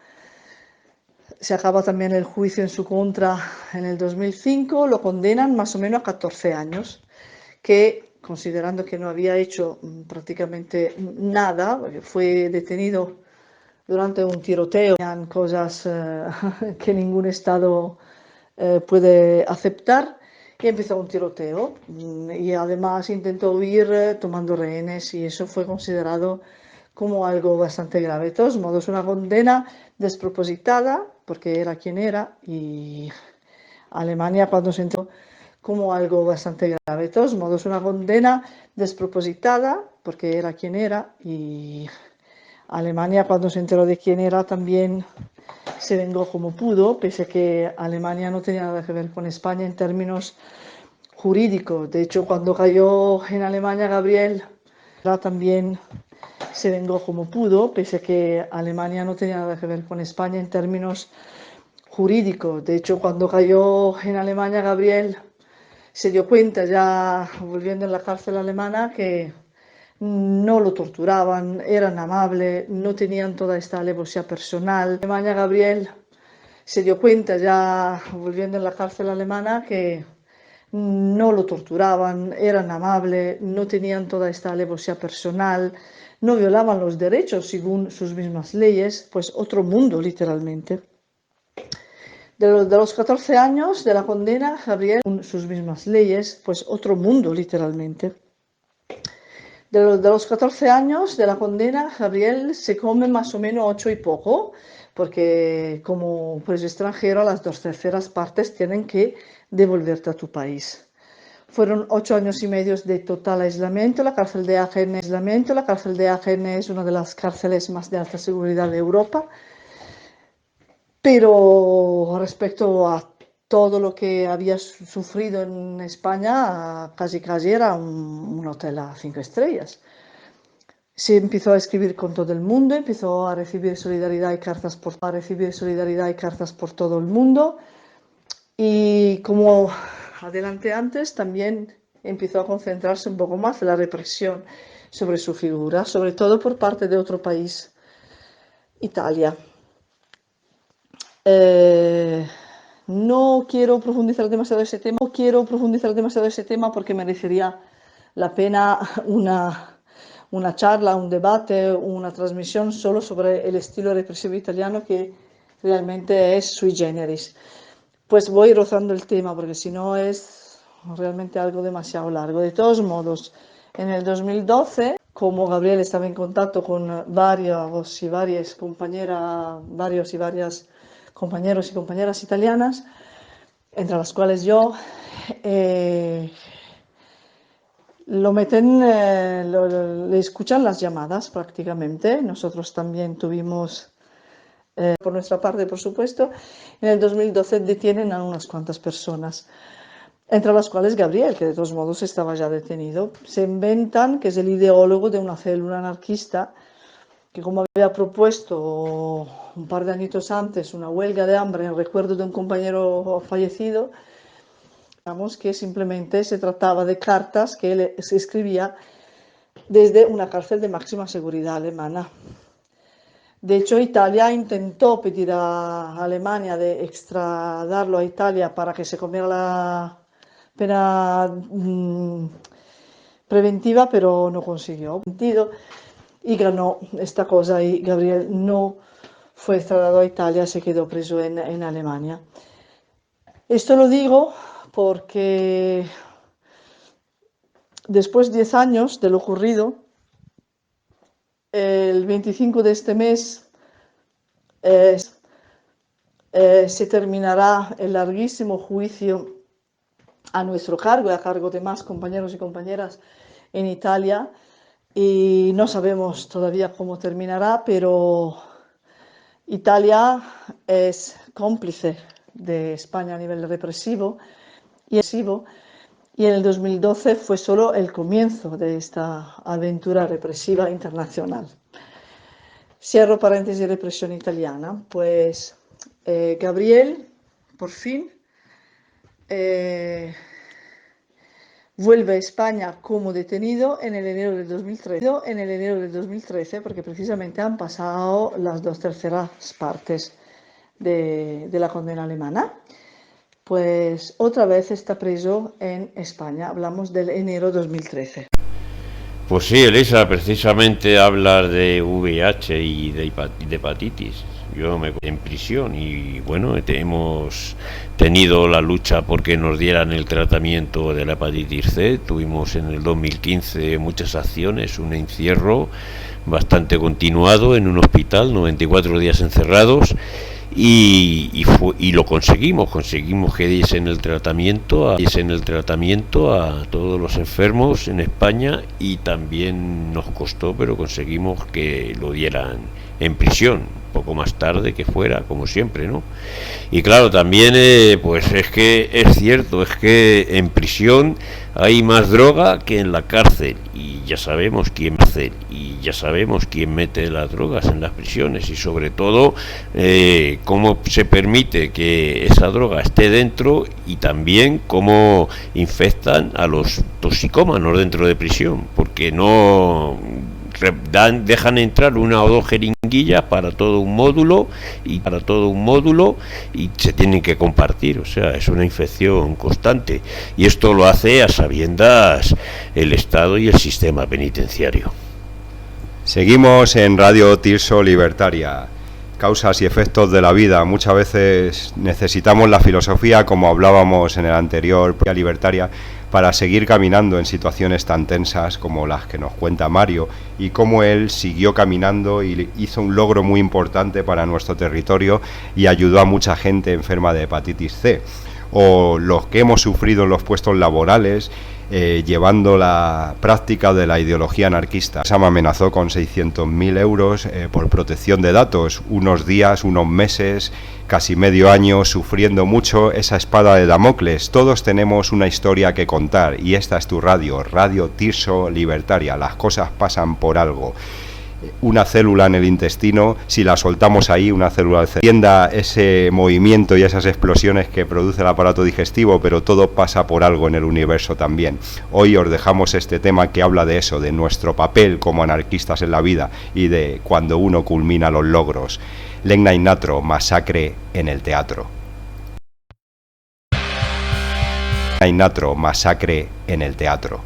se acaba también el juicio en su contra en el 2005, lo condenan más o menos a 14 años, que considerando que no había hecho prácticamente nada, fue detenido durante un tiroteo, cosas que ningún Estado puede aceptar, y empezó un tiroteo y además intentó huir tomando rehenes, y eso fue considerado como algo bastante grave. De todos modos, una condena despropositada, porque era quien era, y Alemania cuando se enteró como algo bastante grave. De todos modos, una condena despropositada, porque era quien era, y Alemania cuando se enteró de quién era también se vengó como pudo, pese a que Alemania no tenía nada que ver con España en términos jurídicos. De hecho, cuando cayó en Alemania Gabriel, también se vengó como pudo, pese a que Alemania no tenía nada que ver con España en términos jurídicos. De hecho, cuando cayó en Alemania Gabriel, se dio cuenta ya volviendo en la cárcel alemana que no lo torturaban, eran amables, no tenían toda esta alevosía personal. En Alemania Gabriel se dio cuenta ya volviendo en la cárcel alemana que no lo torturaban, eran amables, no tenían toda esta alevosía personal, no violaban los derechos según sus mismas leyes, pues otro mundo literalmente. De los 14 años de la condena, Gabriel, sus mismas leyes, pues otro mundo literalmente. De los 14 años de la condena, Gabriel se come más o menos 8 y poco, porque como pues extranjero las 2/3 partes tienen que devolverte a tu país. Fueron 8 años y medio de total aislamiento. La cárcel de Agen es una de las cárceles más de alta seguridad de Europa, pero respecto a todo lo que había sufrido en España, casi era un hotel a 5 estrellas. Se empezó a escribir con todo el mundo, empezó a recibir solidaridad y cartas por todo el mundo, y como adelanté antes, también empezó a concentrarse un poco más en la represión sobre su figura, sobre todo por parte de otro país, Italia. No quiero profundizar demasiado ese tema porque merecería la pena una charla, un debate, una transmisión solo sobre el estilo represivo italiano, que realmente es sui generis. Pues voy rozando el tema porque si no es realmente algo demasiado largo. De todos modos, en el 2012, como Gabriel estaba en contacto con varios y varias compañeros y compañeras italianas, entre las cuales yo, lo meten, le escuchan las llamadas prácticamente. Nosotros también tuvimos, por nuestra parte, por supuesto, en el 2012 detienen a unas cuantas personas, entre las cuales Gabriel, que de todos modos estaba ya detenido. Se inventan que es el ideólogo de una célula anarquista que, como había propuesto un par de añitos antes una huelga de hambre en recuerdo de un compañero fallecido, digamos que simplemente se trataba de cartas que él se escribía desde una cárcel de máxima seguridad alemana. De hecho, Italia intentó pedir a Alemania de extradarlo a Italia para que se comiera la pena preventiva, pero no consiguió. Y ganó esta cosa y Gabriel no fue extradado a Italia, se quedó preso en Alemania. Esto lo digo porque después de 10 años de lo ocurrido, el 25 de este mes se terminará el larguísimo juicio a nuestro cargo y a cargo de más compañeros y compañeras en Italia, y no sabemos todavía cómo terminará, pero Italia es cómplice de España a nivel represivo y en el 2012 fue solo el comienzo de esta aventura represiva internacional. Cierro paréntesis, represión italiana. Pues Gabriel, por fin, vuelve a España como detenido en el enero del 2013, porque precisamente han pasado las 2/3 partes de la condena alemana. Pues otra vez está preso en España. Hablamos del enero 2013. Pues sí, Elisa, precisamente hablar de VIH y de hepatitis. Yo me en prisión y bueno, hemos tenido la lucha porque nos dieran el tratamiento de la hepatitis C. Tuvimos en el 2015 muchas acciones, un encierro bastante continuado en un hospital, 94 días encerrados. Y lo conseguimos que diesen el tratamiento a todos los enfermos en España, y también nos costó, pero conseguimos que lo dieran en prisión, poco más tarde que fuera, como siempre, ¿no? Y claro, también pues es que es cierto, es que en prisión hay más droga que en la cárcel, y ya sabemos quién mete las drogas en las prisiones, y sobre todo cómo se permite que esa droga esté dentro, y también cómo infectan a los toxicómanos dentro de prisión, porque no dejan entrar una o dos jeringuillas para todo un módulo y se tienen que compartir. O sea, es una infección constante, y esto lo hace a sabiendas el Estado y el sistema penitenciario. Seguimos en Radio Tirso Libertaria. Causas y efectos de la vida. Muchas veces necesitamos la filosofía, como hablábamos en el anterior libertaria, para seguir caminando en situaciones tan tensas como las que nos cuenta Mario, y cómo él siguió caminando y hizo un logro muy importante para nuestro territorio y ayudó a mucha gente enferma de hepatitis C, o los que hemos sufrido en los puestos laborales llevando la práctica de la ideología anarquista. Se me amenazó con 600.000 euros por protección de datos, unos días, unos meses, casi medio año sufriendo mucho esa espada de Damocles. Todos tenemos una historia que contar, y esta es tu radio, Radio Tirso Libertaria. Las cosas pasan por algo. Una célula en el intestino, si la soltamos ahí, una célula entienda ese movimiento y esas explosiones que produce el aparato digestivo, pero todo pasa por algo en el universo también. Hoy os dejamos este tema que habla de eso, de nuestro papel como anarquistas en la vida y de cuando uno culmina los logros. Legna in Natro, masacre en el teatro. Legna in Natro, masacre en el teatro.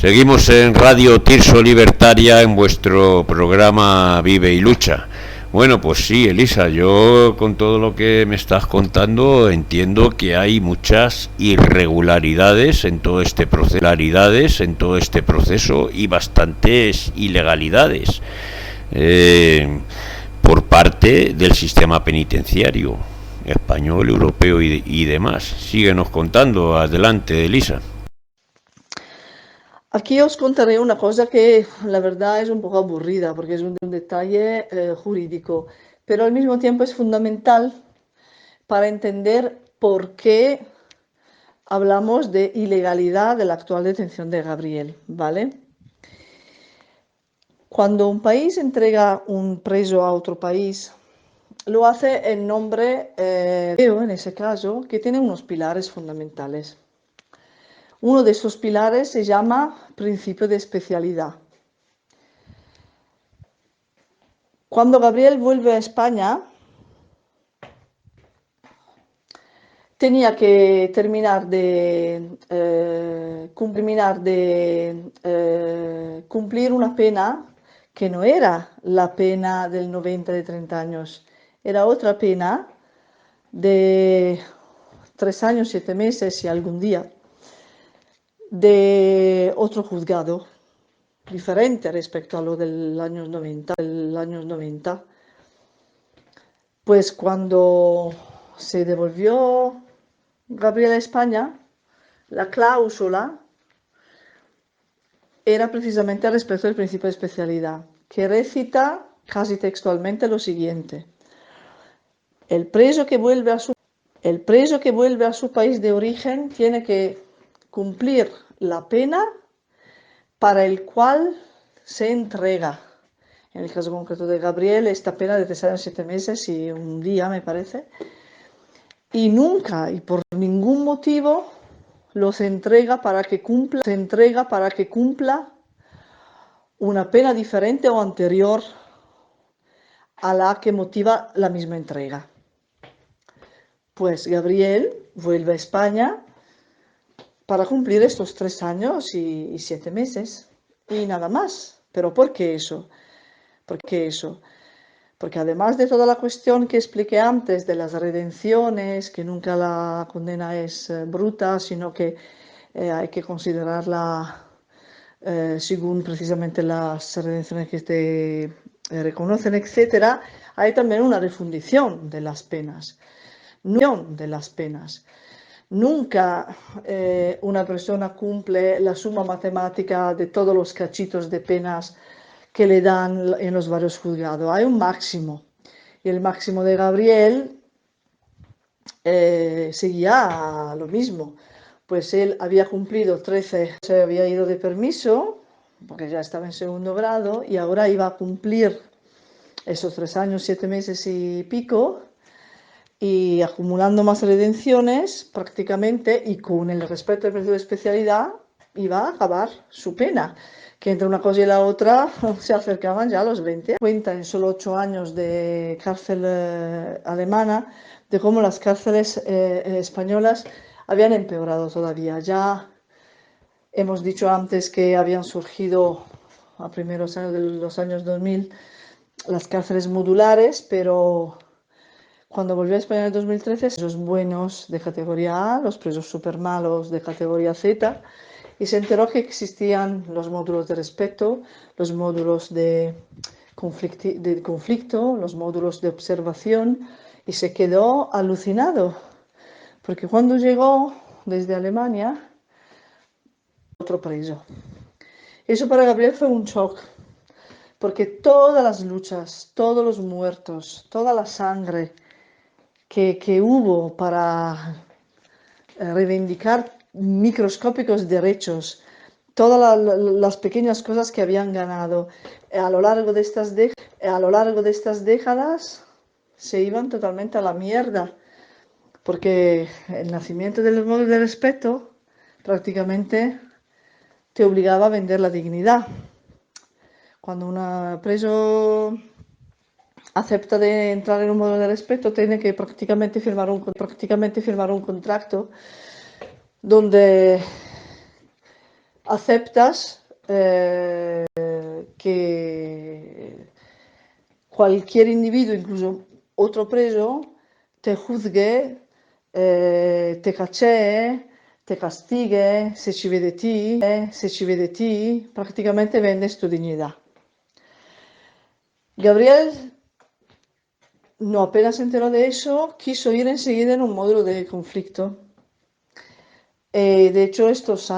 Seguimos en Radio Tirso Libertaria en vuestro programa Vive y Lucha. Bueno, pues sí, Elisa, yo con todo lo que me estás contando entiendo que hay muchas irregularidades en todo este proceso y bastantes ilegalidades por parte del sistema penitenciario español, europeo y demás. Síguenos contando, adelante, Elisa. Aquí os contaré una cosa que la verdad es un poco aburrida porque es un detalle jurídico, pero al mismo tiempo es fundamental para entender por qué hablamos de ilegalidad de la actual detención de Gabriel, ¿vale? Cuando un país entrega un preso a otro país, lo hace en nombre, en ese caso, que tiene unos pilares fundamentales. Uno de esos pilares se llama principio de especialidad. Cuando Gabriel vuelve a España, tenía que terminar de cumplir una pena que no era la pena del 90 de 30 años, era otra pena de 3 años, 7 meses y algún día, de otro juzgado, diferente respecto a lo del año 90. Pues cuando se devolvió Gabriel a España, la cláusula era precisamente respecto al principio de especialidad, que recita casi textualmente lo siguiente: el preso que vuelve a su país de origen tiene que cumplir la pena para el cual se entrega. En el caso concreto de Gabriel, esta pena de 3 años, 7 meses y un día, me parece, y nunca y por ningún motivo los entrega para que cumpla una pena diferente o anterior a la que motiva la misma entrega. Pues Gabriel vuelve a España para cumplir estos 3 años y 7 meses y nada más. ¿Pero por qué eso? Porque además de toda la cuestión que expliqué antes de las redenciones, que nunca la condena es bruta, sino que hay que considerarla según precisamente las redenciones que te reconocen, etc., hay también una refundición de las penas. Nunca una persona cumple la suma matemática de todos los cachitos de penas que le dan en los varios juzgados. Hay un máximo. Y el máximo de Gabriel seguía a lo mismo. Pues él había cumplido 13, se había ido de permiso, porque ya estaba en segundo grado, y ahora iba a cumplir esos 3 años, 7 meses y pico, y acumulando más redenciones prácticamente, y con el respeto al principio de especialidad, iba a acabar su pena, que entre una cosa y la otra se acercaban ya a los 20. Cuenta en solo 8 años de cárcel alemana, de cómo las cárceles españolas habían empeorado todavía. Ya hemos dicho antes que habían surgido a primeros años de los años 2000 las cárceles modulares, pero cuando volvió a España en el 2013, los buenos de categoría A, los presos súper malos de categoría Z, y se enteró que existían los módulos de respeto, los módulos de conflicto, los módulos de observación, y se quedó alucinado, porque cuando llegó desde Alemania, otro preso. Eso para Gabriel fue un shock, porque todas las luchas, todos los muertos, toda la sangre que hubo para reivindicar microscópicos derechos, todas las pequeñas cosas que habían ganado a lo largo de estas décadas se iban totalmente a la mierda, porque el nacimiento del modo de respeto prácticamente te obligaba a vender la dignidad. Cuando un preso acepta de entrar en un modo de respeto, tiene que prácticamente firmar un contrato donde aceptas que cualquier individuo, incluso otro preso, te juzgue, te cachee, te castigue, se ci vede ti, prácticamente vendes tu dignidad. Gabriel, no apenas se enteró de eso, quiso ir enseguida en un módulo de conflicto. De hecho, estos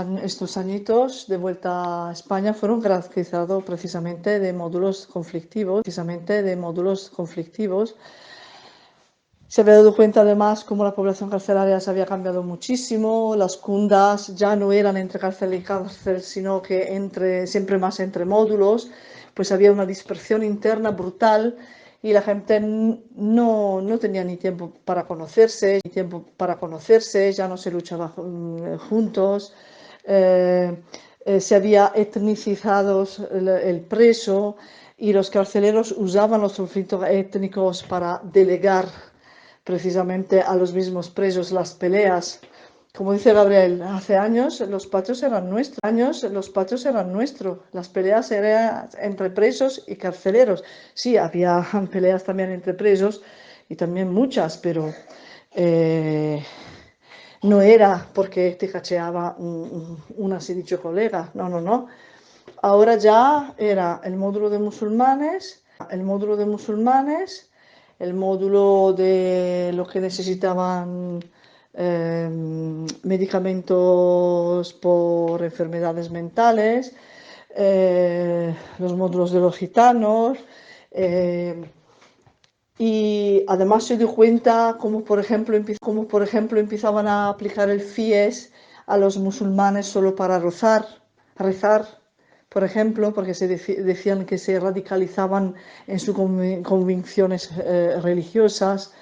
añitos de vuelta a España fueron caracterizados precisamente de módulos conflictivos, Se había dado cuenta además cómo la población carcelaria se había cambiado muchísimo, las cundas ya no eran entre cárcel y cárcel, sino que siempre más entre módulos, pues había una dispersión interna brutal y la gente no tenía ni tiempo para conocerse, ya no se luchaba juntos, se había etnicizado el preso y los carceleros usaban los conflictos étnicos para delegar precisamente a los mismos presos las peleas. Como dice Gabriel, hace años los patios eran nuestros, las peleas eran entre presos y carceleros. Sí, había peleas también entre presos y también muchas, pero no era porque te cacheaba un así dicho colega, no. Ahora ya era el módulo de musulmanes, el módulo de los que necesitaban medicamentos por enfermedades mentales, los módulos de los gitanos, y además se dio cuenta cómo, por ejemplo, empezaban a aplicar el FIES a los musulmanes solo para rezar, por ejemplo, porque decían que se radicalizaban en sus convicciones religiosas.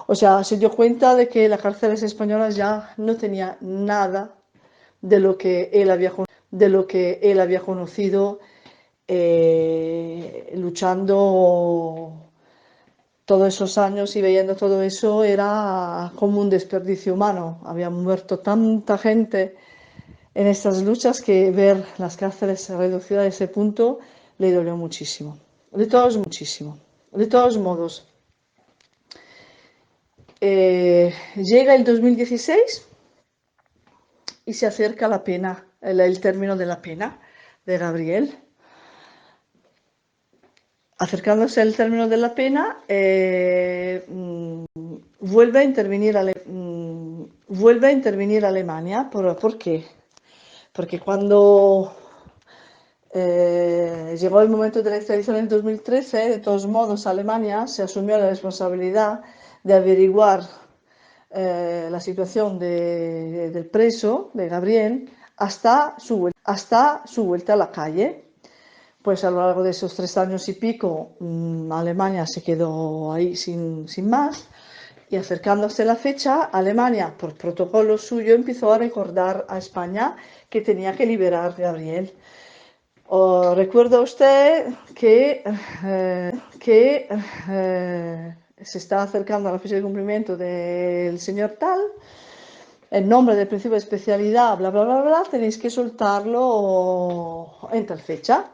O sea, se dio cuenta de que las cárceles españolas ya no tenían nada de lo que él había conocido luchando todos esos años y viendo todo eso. Era como un desperdicio humano. Había muerto tanta gente en estas luchas que ver las cárceles reducidas a ese punto le dolió muchísimo. De todos modos, llega el 2016 y se acerca la pena, el término de la pena de Gabriel. Acercándose al término de la pena, vuelve a intervenir Alemania. ¿Por qué? Porque cuando llegó el momento de la extradición en 2013, de todos modos Alemania se asumió la responsabilidad de averiguar la situación del preso, de Gabriel, hasta su vuelta a la calle. Pues a lo largo de esos 3 años y pico, Alemania se quedó ahí sin más. Y acercándose la fecha, Alemania, por protocolo suyo, empezó a recordar a España que tenía que liberar a Gabriel. ¿Recuerda usted que se está acercando a la fecha de cumplimiento del señor tal? En nombre del principio de especialidad, bla, bla, bla, bla, tenéis que soltarlo en tal fecha.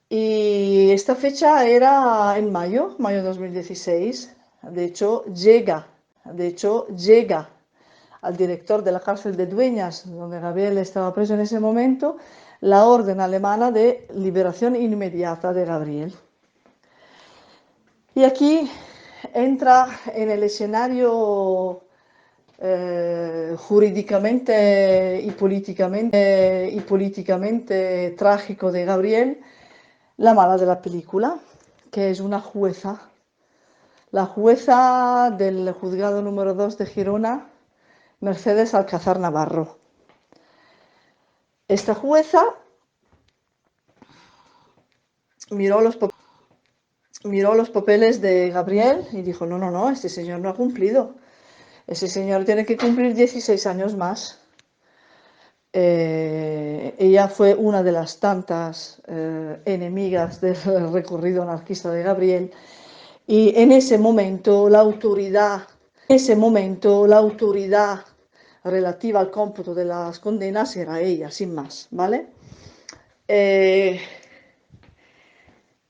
Y esta fecha era en mayo de 2016. De hecho, llega al director de la cárcel de Dueñas, donde Gabriel estaba preso en ese momento, la orden alemana de liberación inmediata de Gabriel. Y aquí entra en el escenario jurídicamente y políticamente trágico de Gabriel, la mala de la película, que es una jueza, la jueza del juzgado número 2 de Girona, Mercedes Alcázar Navarro. Esta jueza miró los papeles de Gabriel y dijo, no, este señor no ha cumplido. Ese señor tiene que cumplir 16 años más. Ella fue una de las tantas enemigas del recorrido anarquista de Gabriel, y en ese momento la autoridad relativa al cómputo de las condenas era ella, sin más, ¿vale?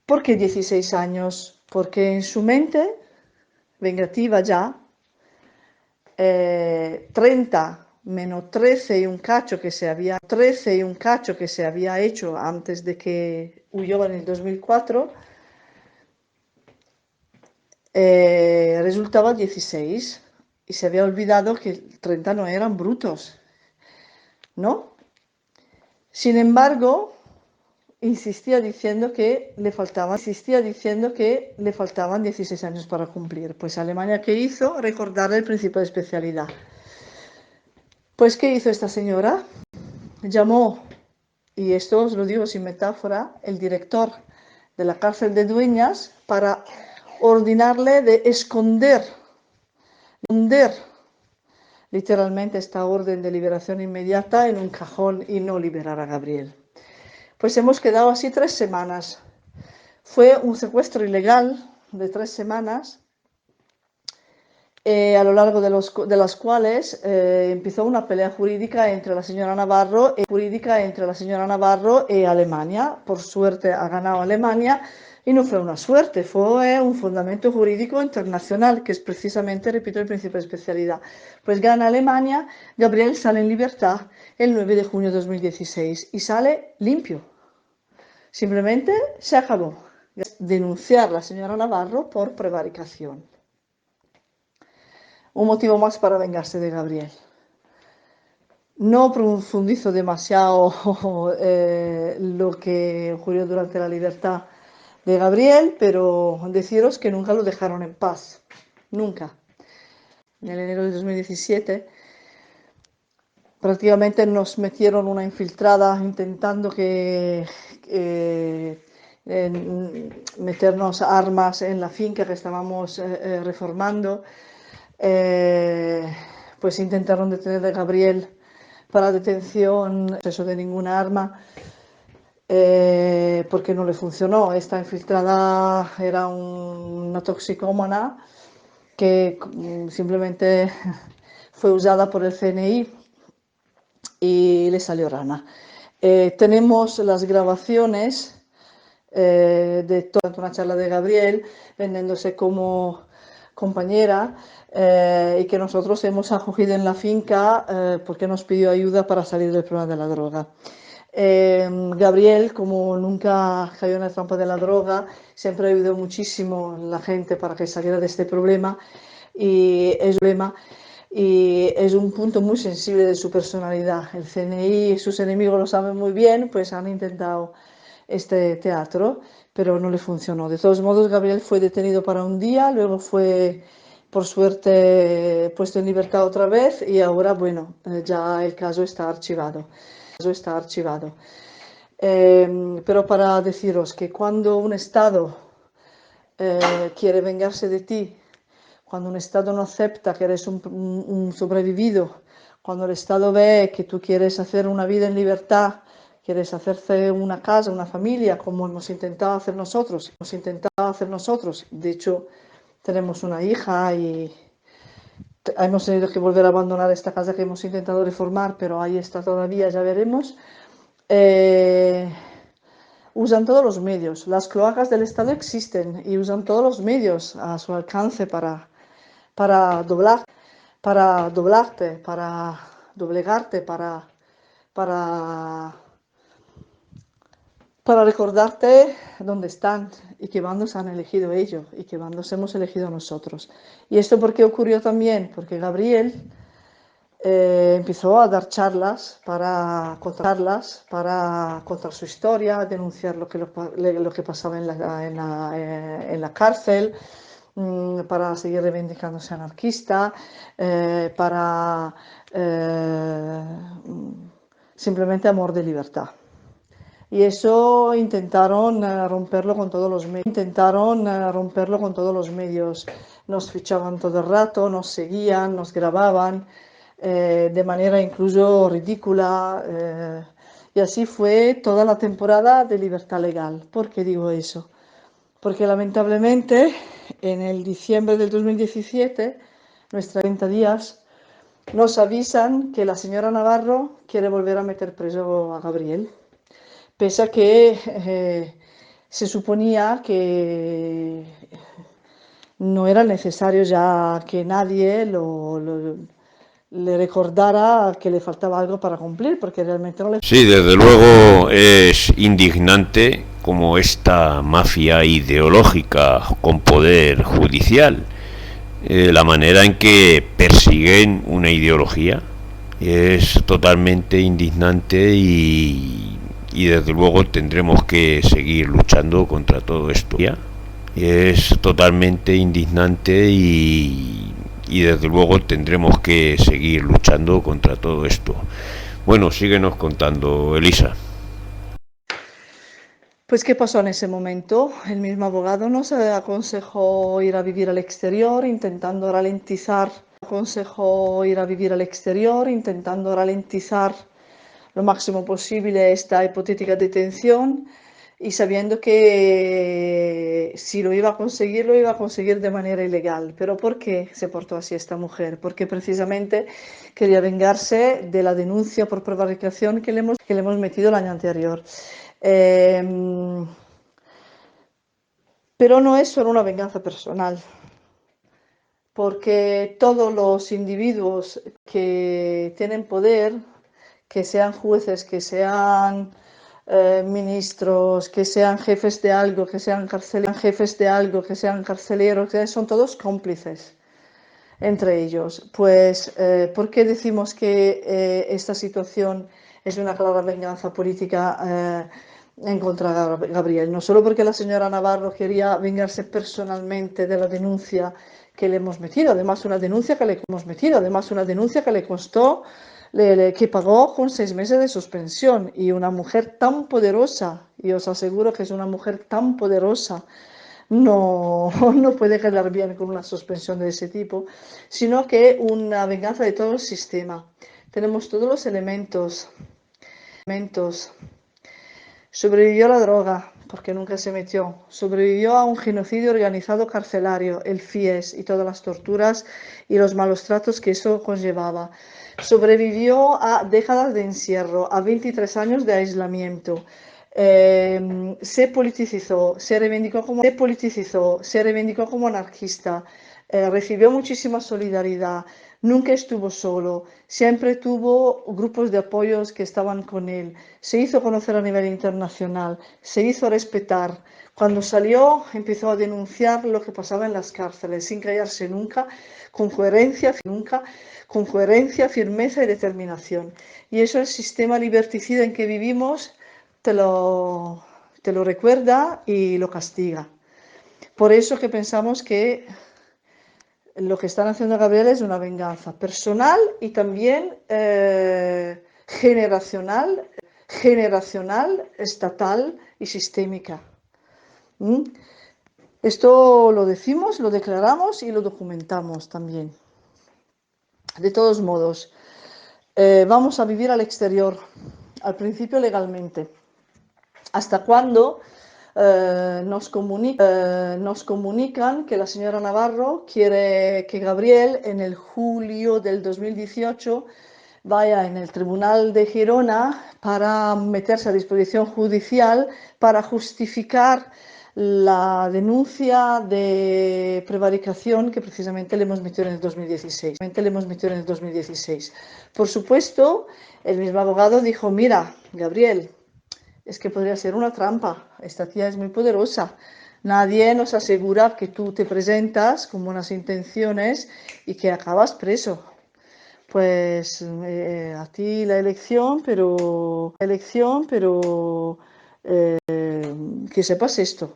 ¿Por qué 16 años? Porque en su mente vengativa ya, 30 menos 13 y un cacho que se había hecho antes de que huyó en el 2004, resultaba 16 y se había olvidado que 30 no eran brutos, ¿no? Sin embargo, insistía diciendo que le faltaban 16 años para cumplir. Pues Alemania, ¿qué hizo? Recordarle el principio de especialidad. Pues, ¿qué hizo esta señora? Llamó, y esto os lo digo sin metáfora, el director de la cárcel de Dueñas para ordenarle de esconder literalmente esta orden de liberación inmediata en un cajón y no liberar a Gabriel. Pues hemos quedado así 3 semanas. Fue un secuestro ilegal de 3 semanas, a lo largo de las cuales empezó una pelea jurídica entre la señora Navarro y Alemania. Por suerte ha ganado Alemania y no fue una suerte, fue un fundamento jurídico internacional, que es precisamente, repito, el principio de especialidad. Pues gana Alemania, Gabriel sale en libertad el 9 de junio de 2016 y sale limpio. Simplemente se acabó. Denunciar a la señora Navarro por prevaricación. Un motivo más para vengarse de Gabriel. No profundizo demasiado lo que ocurrió durante la libertad de Gabriel, pero deciros que nunca lo dejaron en paz. Nunca. En el enero de 2017 prácticamente nos metieron una infiltrada intentando meternos armas en la finca que estábamos reformando. Pues intentaron detener a Gabriel para detención, eso de ninguna arma, porque no le funcionó. Esta infiltrada era una toxicómana que simplemente fue usada por el CNI y le salió rana. Tenemos las grabaciones de toda una charla de Gabriel vendiéndose como compañera, y que nosotros hemos acogido en la finca porque nos pidió ayuda para salir del problema de la droga. Gabriel, como nunca cayó en la trampa de la droga, siempre ha ayudado muchísimo a la gente para que saliera de este problema, y es un punto muy sensible de su personalidad. El CNI y sus enemigos lo saben muy bien, pues han intentado este teatro, pero no le funcionó. De todos modos, Gabriel fue detenido para un día, luego fue, por suerte, puesto en libertad otra vez, y ahora, bueno, ya el caso está archivado. Pero para deciros que cuando un Estado quiere vengarse de ti, cuando un Estado no acepta que eres un sobrevivido, cuando el Estado ve que tú quieres hacer una vida en libertad, quieres hacerse una casa, una familia, como hemos intentado hacer nosotros. De hecho, tenemos una hija y hemos tenido que volver a abandonar esta casa que hemos intentado reformar, pero ahí está todavía, ya veremos. Usan todos los medios. Las cloacas del Estado existen y usan todos los medios a su alcance para doblarte, para doblegarte, para recordarte dónde están y qué bandos han elegido ellos y qué bandos hemos elegido nosotros. ¿Y esto por qué ocurrió también? Porque Gabriel empezó a dar charlas para contar su historia, denunciar lo que pasaba en la cárcel, para seguir reivindicándose anarquista, para simplemente amor de libertad. Y eso intentaron romperlo con todos los medios. Nos fichaban todo el rato, nos seguían, nos grababan, de manera incluso ridícula. Y así fue toda la temporada de Libertad Legal. ¿Por qué digo eso? Porque lamentablemente en el diciembre del 2017, nuestros 30 días, nos avisan que la señora Navarro quiere volver a meter preso a Gabriel, pese a que se suponía que no era necesario ya que nadie le recordara que le faltaba algo para cumplir, porque realmente no le... Sí, desde luego es indignante como esta mafia ideológica con poder judicial, la manera en que persiguen una ideología es totalmente indignante y desde luego tendremos que seguir luchando contra todo esto. Es totalmente indignante y desde luego tendremos que seguir luchando contra todo esto. Bueno, síguenos contando, Elisa. Pues, ¿qué pasó en ese momento? El mismo abogado nos aconsejó ir a vivir al exterior, intentando ralentizar lo máximo posible esta hipotética detención y sabiendo que si lo iba a conseguir de manera ilegal. ¿Pero por qué se portó así esta mujer? Porque precisamente quería vengarse de la denuncia por prevaricación que le hemos metido el año anterior. Pero no es solo una venganza personal, porque todos los individuos que tienen poder, que sean jueces, que sean ministros, que sean jefes de algo, que sean carceleros, son todos cómplices entre ellos. Pues, ¿por qué decimos que esta situación es una clara venganza política en contra de Gabriel? No solo porque la señora Navarro quería vengarse personalmente de la denuncia que le hemos metido, además una denuncia que le costó, que pagó con 6 meses de suspensión, y una mujer tan poderosa, y os aseguro que es una mujer tan poderosa, no, no puede quedar bien con una suspensión de ese tipo, sino que una venganza de todo el sistema. Tenemos todos los elementos. Sobrevivió a la droga, porque nunca se metió. Sobrevivió a un genocidio organizado carcelario, el FIES, y todas las torturas y los malos tratos que eso conllevaba. Sobrevivió a décadas de encierro, a 23 años de aislamiento. Se politicizó, se reivindicó como anarquista, recibió muchísima solidaridad, nunca estuvo solo, siempre tuvo grupos de apoyos que estaban con él, se hizo conocer a nivel internacional, se hizo respetar. Cuando salió empezó a denunciar lo que pasaba en las cárceles, sin callarse nunca, con coherencia, firmeza y determinación. Y eso el sistema liberticida en que vivimos te lo recuerda y lo castiga. Por eso que pensamos que lo que están haciendo a Gabriel es una venganza personal y también generacional, estatal y sistémica. Esto lo decimos, lo declaramos y lo documentamos también. De todos modos, vamos a vivir al exterior, al principio legalmente. ¿Hasta cuándo? Nos comunican que la señora Navarro quiere que Gabriel en el julio del 2018 vaya en el Tribunal de Girona para meterse a disposición judicial para justificar la denuncia de prevaricación que precisamente le hemos metido en el 2016. Por supuesto, el mismo abogado dijo: mira, Gabriel, es que podría ser una trampa. Esta tía es muy poderosa. Nadie nos asegura que tú te presentas con buenas intenciones y que acabas preso. Pues a ti la elección, pero que sepas esto.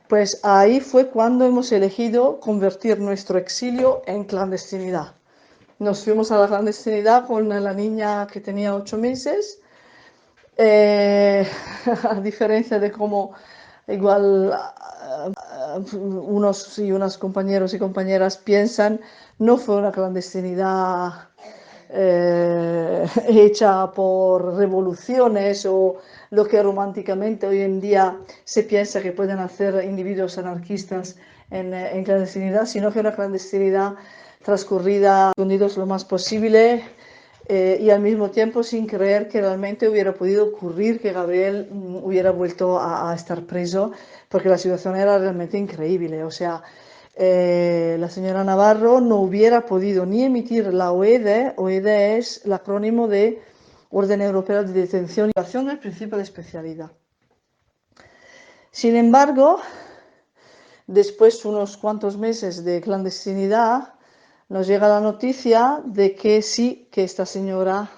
Pues ahí fue cuando hemos elegido convertir nuestro exilio en clandestinidad. Nos fuimos a la clandestinidad con la niña que tenía 8 meses. A diferencia de cómo igual unos y unas compañeros y compañeras piensan, no fue una clandestinidad hecha por revoluciones o lo que románticamente hoy en día se piensa que pueden hacer individuos anarquistas en clandestinidad, sino que una clandestinidad transcurrida escondidos lo más posible y al mismo tiempo sin creer que realmente hubiera podido ocurrir que Gabriel hubiera vuelto a estar preso, porque la situación era realmente increíble. O sea, la señora Navarro no hubiera podido ni emitir la OED. OED es el acrónimo de Orden Europeo de Detención y Violación del Principio de Especialidad. Sin embargo, después de unos cuantos meses de clandestinidad, nos llega la noticia de que sí, que esta señora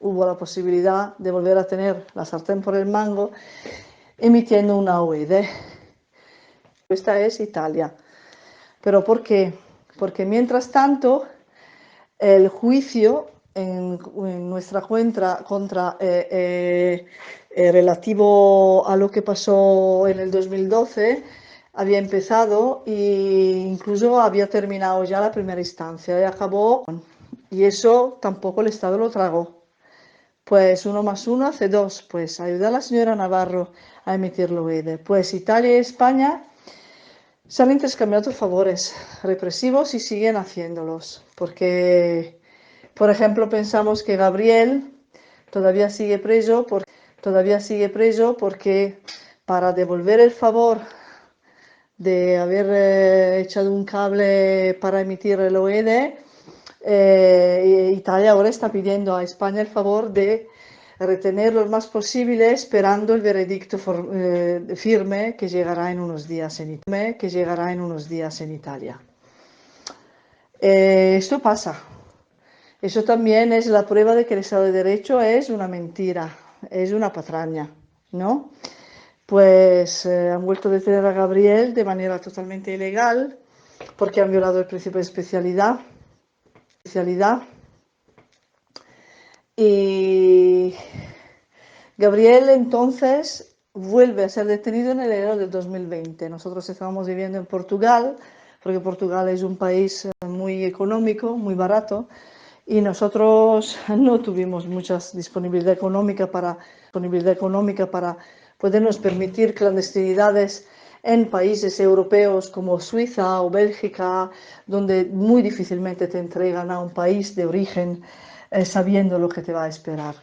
hubo la posibilidad de volver a tener la sartén por el mango emitiendo una OED. Esta es Italia. ¿Pero por qué? Porque mientras tanto, el juicio en nuestra contra relativo a lo que pasó en el 2012 había empezado e incluso había terminado ya la primera instancia y acabó, y eso tampoco el Estado lo tragó. Pues 1 más 1 hace 2, pues ayuda a la señora Navarro a emitir la OED. Pues Italia y España se han intercambiado favores represivos y siguen haciéndolos, porque, por ejemplo, pensamos que Gabriel todavía sigue preso porque para devolver el favor de haber echado un cable para emitir el OED, Italia ahora está pidiendo a España el favor de retener lo más posible, esperando el veredicto firme que llegará en unos días en Italia. Esto pasa. Eso también es la prueba de que el Estado de Derecho es una mentira, es una patraña, ¿no? Pues han vuelto a detener a Gabriel de manera totalmente ilegal porque han violado el principio de especialidad. Y Gabriel entonces vuelve a ser detenido en enero del 2020. Nosotros estábamos viviendo en Portugal, porque Portugal es un país muy económico, muy barato, y nosotros no tuvimos mucha disponibilidad económica para podernos permitir clandestinidades en países europeos como Suiza o Bélgica, donde muy difícilmente te entregan a un país de origen sabiendo lo que te va a esperar.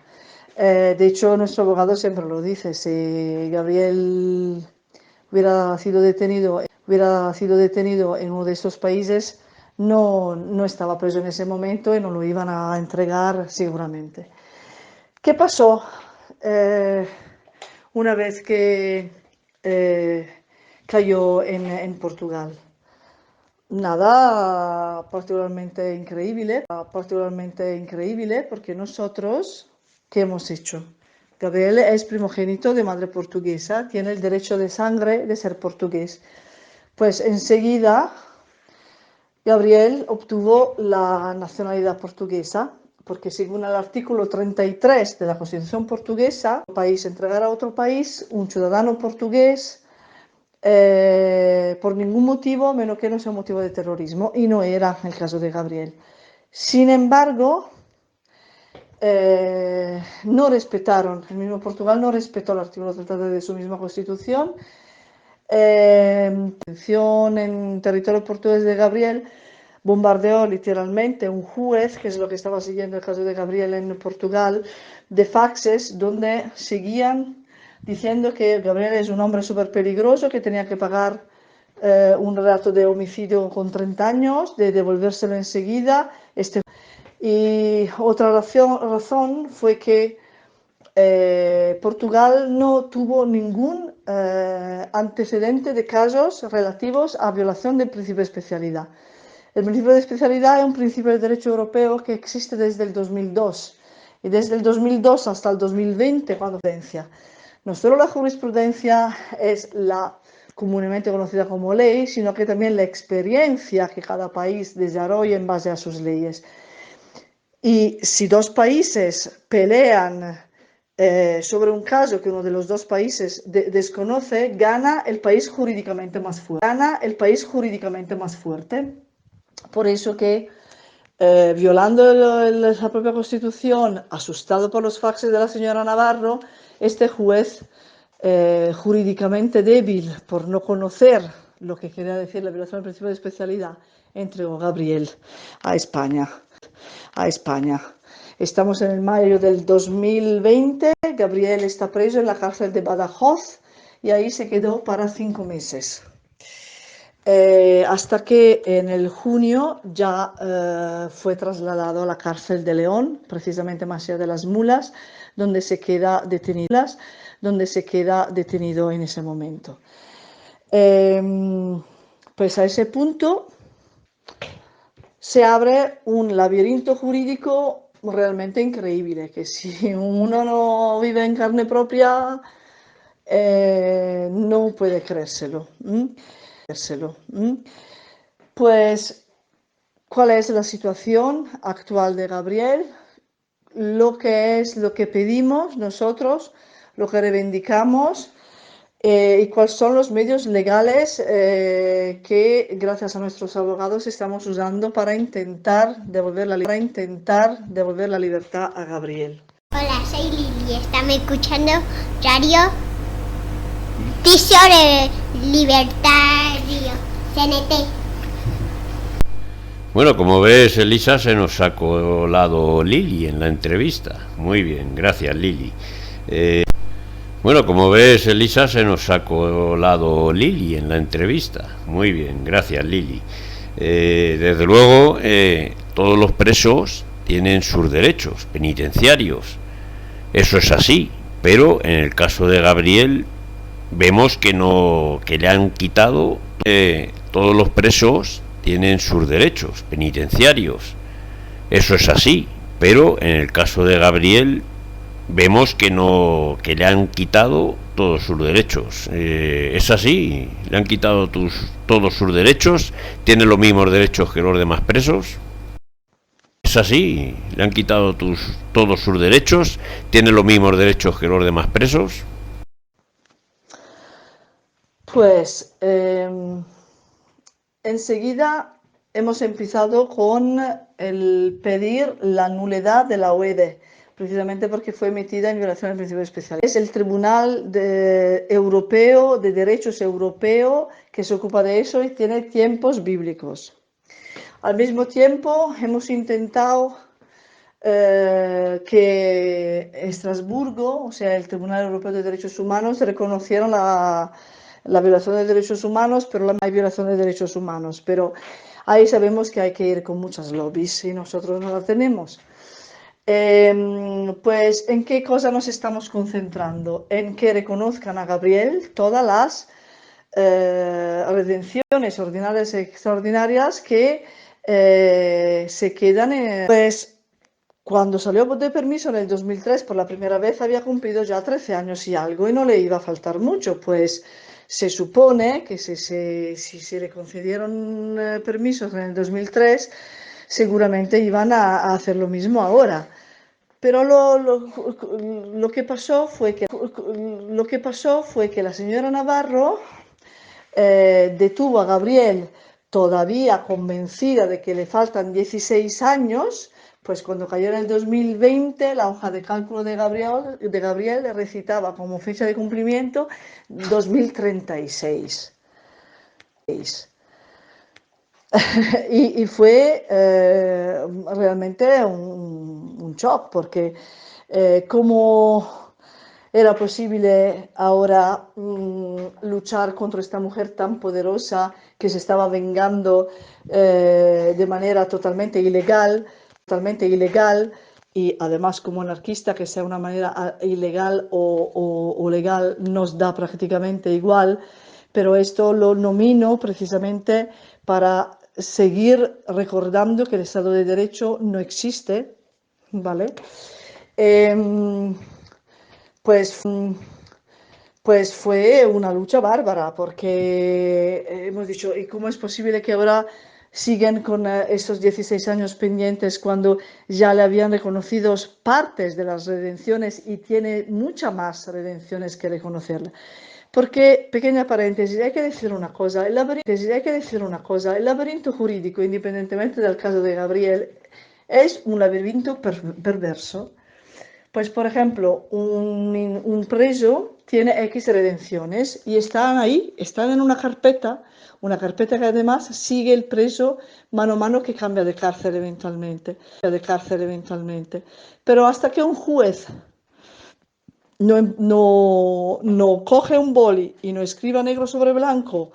De hecho, nuestro abogado siempre lo dice: si Gabriel hubiera sido detenido en uno de estos países, no estaba preso en ese momento y no lo iban a entregar seguramente. ¿Qué pasó una vez que cayó en Portugal? Nada particularmente increíble, porque nosotros, ¿qué hemos hecho? Gabriel es primogénito de madre portuguesa, tiene el derecho de sangre de ser portugués. Pues enseguida Gabriel obtuvo la nacionalidad portuguesa, porque según el artículo 33 de la Constitución portuguesa, un país entregará a otro país un ciudadano portugués por ningún motivo, menos que no sea un motivo de terrorismo, y no era el caso de Gabriel. Sin embargo, no respetaron, el mismo Portugal no respetó el artículo 33 de su misma Constitución. En territorio portugués de Gabriel bombardeó literalmente un juez, que es lo que estaba siguiendo el caso de Gabriel en Portugal, de faxes donde seguían diciendo que Gabriel es un hombre súper peligroso, que tenía que pagar un relato de homicidio con 30 años, de devolvérselo enseguida. Y otra razón fue que Portugal no tuvo ningún antecedente de casos relativos a violación del principio de especialidad. El principio de especialidad es un principio de derecho europeo que existe desde el 2002 y desde el 2002 hasta el 2020, cuando no solo la jurisprudencia es la comúnmente conocida como ley, sino que también la experiencia que cada país desarrolla en base a sus leyes. Y si dos países pelean sobre un caso que uno de los dos países desconoce, gana el país jurídicamente más fuerte. Por eso que, violando la propia Constitución, asustado por los faxes de la señora Navarro, este juez, jurídicamente débil por no conocer lo que quería decir la violación del principio de especialidad, entregó Gabriel a España. Estamos en el mayo del 2020, Gabriel está preso en la cárcel de Badajoz y ahí se quedó para 5 meses. Hasta que en el junio ya fue trasladado a la cárcel de León, precisamente más allá de las Mulas, donde se queda detenido en ese momento. Pues a ese punto se abre un laberinto jurídico realmente increíble, que si uno no vive en carne propia, no puede creérselo. Pues, ¿cuál es la situación actual de Gabriel? Lo que pedimos nosotros, lo que reivindicamos y cuáles son los medios legales que, gracias a nuestros abogados, estamos usando para intentar devolver la libertad a Gabriel. Hola, soy Lili. Están escuchando Radio Tirso Libertario, CNT. Bueno, como ves, Elisa, se nos ha colado Lili en la entrevista. Muy bien, gracias, Lili. Bueno, como ves, Elisa, se nos ha colado Lili en la entrevista. Muy bien, gracias, Lili. Desde luego, todos los presos tienen sus derechos penitenciarios. Eso es así, pero en el caso de Gabriel vemos que le han quitado. Todos los presos tienen sus derechos penitenciarios. Eso es así, pero en el caso de Gabriel vemos que le han quitado todos sus derechos. Es así, le han quitado todos sus derechos. Tiene los mismos derechos que los demás presos. Es así, le han quitado todos sus derechos. Tiene los mismos derechos que los demás presos. Pues enseguida hemos empezado con el pedir la nulidad de la OED, precisamente porque fue emitida en violación del principio especial. Es el Tribunal Europeo de Derechos Europeo que se ocupa de eso y tiene tiempos bíblicos. Al mismo tiempo, hemos intentado que Estrasburgo, o sea, el Tribunal Europeo de Derechos Humanos, reconocieron la violación de derechos humanos, pero no hay violación de derechos humanos. Pero ahí sabemos que hay que ir con muchas lobbies y nosotros no la tenemos. Pues, ¿en qué cosa nos estamos concentrando? En que reconozcan a Gabriel todas las redenciones ordinarias y extraordinarias que se quedan pues cuando salió de permiso en el 2003 por la primera vez había cumplido ya 13 años y algo y no le iba a faltar mucho, pues se supone que si se le concedieron permisos en el 2003 seguramente iban a hacer lo mismo ahora. Pero lo que pasó fue que la señora Navarro detuvo a Gabriel todavía convencida de que le faltan 16 años, pues cuando cayó en el 2020 la hoja de cálculo de Gabriel le recitaba como fecha de cumplimiento 2036. Y fue realmente un shock, porque cómo era posible ahora luchar contra esta mujer tan poderosa que se estaba vengando de manera totalmente ilegal, y además como anarquista, que sea una manera ilegal o legal nos da prácticamente igual, pero esto lo nomino precisamente para seguir recordando que el Estado de Derecho no existe, ¿vale? Pues fue una lucha bárbara, porque hemos dicho, ¿y cómo es posible que ahora siguen con esos 16 años pendientes cuando ya le habían reconocido partes de las redenciones y tiene muchas más redenciones que reconocerle? Porque, pequeña paréntesis, hay que decir una cosa, el laberinto jurídico, independientemente del caso de Gabriel, es un laberinto perverso. Pues, por ejemplo, un preso tiene X redenciones y están ahí, están en una carpeta que además sigue el preso mano a mano que cambia de cárcel eventualmente. Pero hasta que un juez no coge un boli y no escriba negro sobre blanco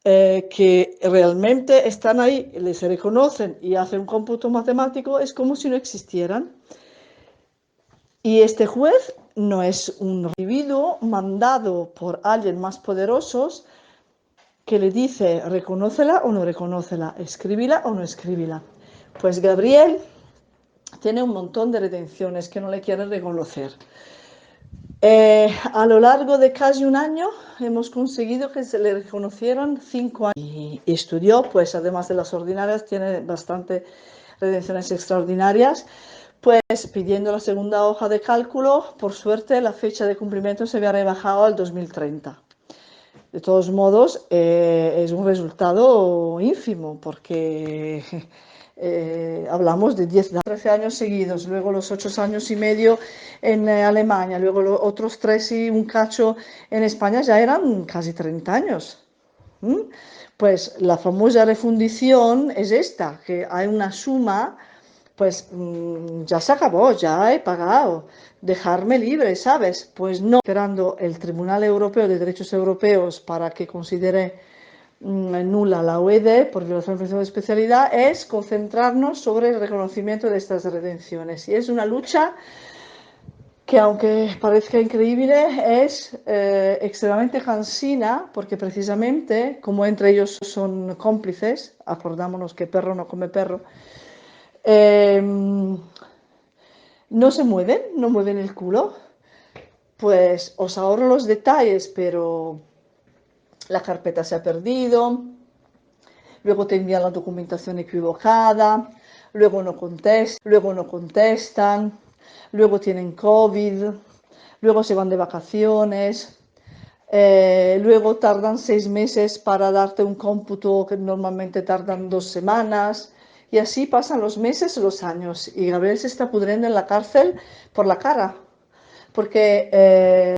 que realmente están ahí, les reconocen y hace un cómputo matemático, es como si no existieran. Y este juez no es un individuo mandado por alguien más poderoso que le dice reconócela o no reconócela, escríbila o no escríbila. Pues Gabriel tiene un montón de redenciones que no le quieren reconocer. A lo largo de casi un año hemos conseguido que se le reconocieran 5 años y estudió, pues además de las ordinarias, tiene bastante redenciones extraordinarias, pues pidiendo la segunda hoja de cálculo, por suerte la fecha de cumplimiento se había rebajado al 2030. De todos modos, es un resultado ínfimo porque hablamos de 13 años seguidos, luego los 8 años y medio en Alemania, luego los otros 3 y un cacho en España, ya eran casi 30 años. Pues la famosa refundición es esta, que hay una suma, pues ya se acabó, ya he pagado, dejarme libre, ¿sabes? Pues no, esperando el Tribunal Europeo de Derechos Europeos para que considere nula la OED por violación de de especialidad, es concentrarnos sobre el reconocimiento de estas redenciones. Y es una lucha que, aunque parezca increíble, es extremadamente cansina, porque precisamente, como entre ellos son cómplices, acordámonos que perro no come perro, no se mueven, no mueven el culo. Pues os ahorro los detalles, pero la carpeta se ha perdido, luego te envían la documentación equivocada, luego no contestan, luego tienen COVID, luego se van de vacaciones, luego tardan 6 meses para darte un cómputo que normalmente tardan 2 semanas, y así pasan los meses, los años, y Gabriel se está pudriendo en la cárcel por la cara, porque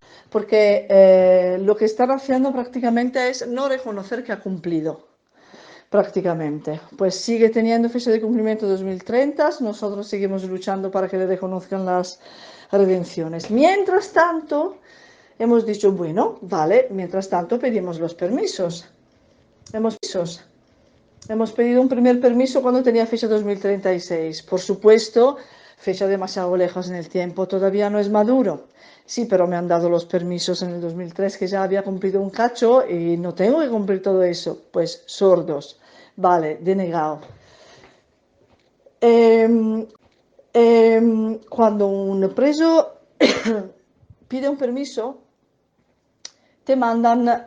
lo que están haciendo prácticamente es no reconocer que ha cumplido. Prácticamente, pues sigue teniendo fecha de cumplimiento 2030, nosotros seguimos luchando para que le reconozcan las redenciones. Mientras tanto, hemos dicho, bueno, vale, mientras tanto pedimos los permisos. Hemos pedido un primer permiso cuando tenía fecha 2036. Por supuesto, fecha demasiado lejos en el tiempo, todavía no es maduro. Sí, pero me han dado los permisos en el 2003 que ya había cumplido un cacho y no tengo que cumplir todo eso. Pues sordos. Vale, denegado. Cuando un preso pide un permiso, te mandan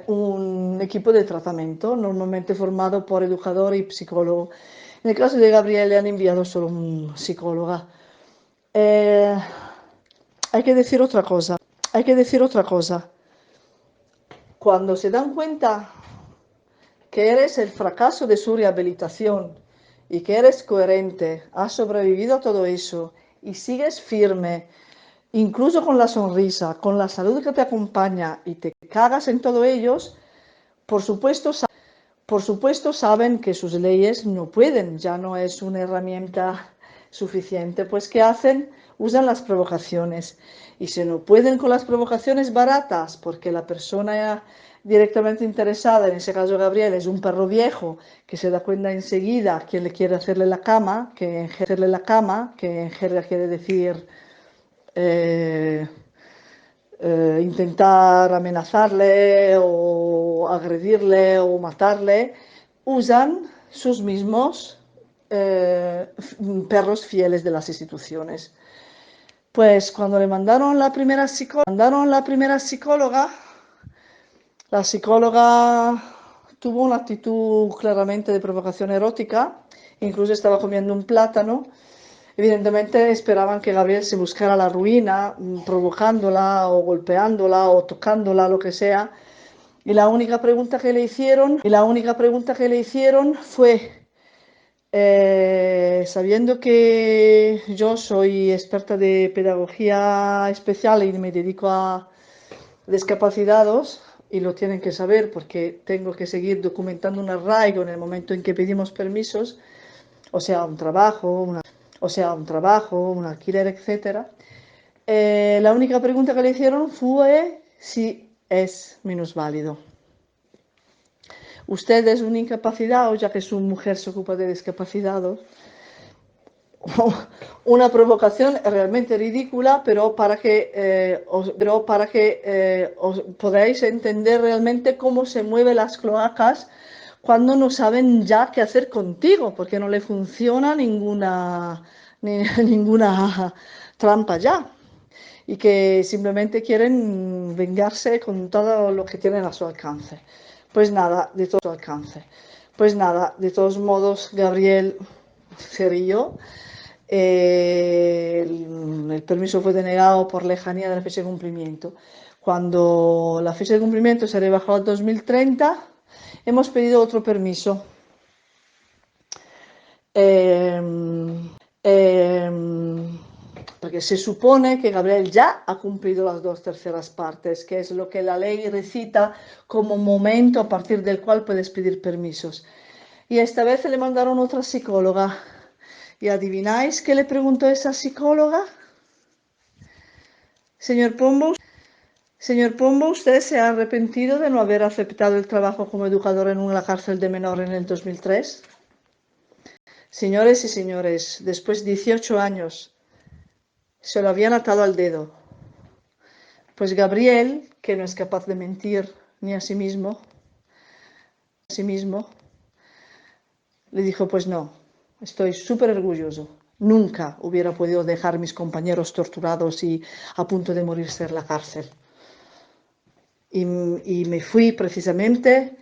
un equipo de tratamiento, normalmente formado por educador y psicólogo. En el caso de Gabriel le han enviado solo un psicóloga. Hay que decir otra cosa. Cuando se dan cuenta que eres el fracaso de su rehabilitación y que eres coherente, has sobrevivido a todo eso y sigues firme, incluso con la sonrisa, con la salud que te acompaña y te cagas en todo ellos, por supuesto saben que sus leyes no pueden, ya no es una herramienta suficiente. Pues ¿qué hacen? Usan las provocaciones. Y si no pueden con las provocaciones baratas, porque la persona directamente interesada, en ese caso Gabriel, es un perro viejo que se da cuenta enseguida quién le quiere hacerle la cama, que en jerga quiere decir intentar amenazarle o agredirle o matarle, usan sus mismos perros fieles de las instituciones. Pues cuando le mandaron la primera psicóloga, la psicóloga tuvo una actitud claramente de provocación erótica, incluso estaba comiendo un plátano. Evidentemente esperaban que Gabriel se buscara la ruina, provocándola o golpeándola o tocándola, lo que sea. Y la única pregunta que le hicieron fue, sabiendo que yo soy experta de pedagogía especial y me dedico a discapacitados, y lo tienen que saber porque tengo que seguir documentando un arraigo en el momento en que pedimos permisos, o sea, un trabajo, un alquiler, etc. La única pregunta que le hicieron fue si es minusválido. ¿Usted es un incapacitado, ya que su mujer se ocupa de discapacitados? Una provocación realmente ridícula, pero para que os podáis entender realmente cómo se mueven las cloacas cuando no saben ya qué hacer contigo, porque no le funciona ninguna trampa ya, y que simplemente quieren vengarse con todo lo que tienen a su alcance. Pues nada, de todos modos, Gabriel Cerrillo, el permiso fue denegado por lejanía de la fecha de cumplimiento. Cuando la fecha de cumplimiento se rebajó al 2030, hemos pedido otro permiso. Porque se supone que Gabriel ya ha cumplido las 2/3 partes, que es lo que la ley recita como momento a partir del cual puedes pedir permisos. Y esta vez le mandaron otra psicóloga. ¿Y adivináis qué le preguntó esa psicóloga? Señor Pombo, ¿usted se ha arrepentido de no haber aceptado el trabajo como educador en una cárcel de menores en el 2003? Señores y señores, después de 18 años, se lo habían atado al dedo. Pues Gabriel, que no es capaz de mentir ni a sí mismo, le dijo, pues no, estoy súper orgulloso. Nunca hubiera podido dejar a mis compañeros torturados y a punto de morirse en la cárcel. Y me fui precisamente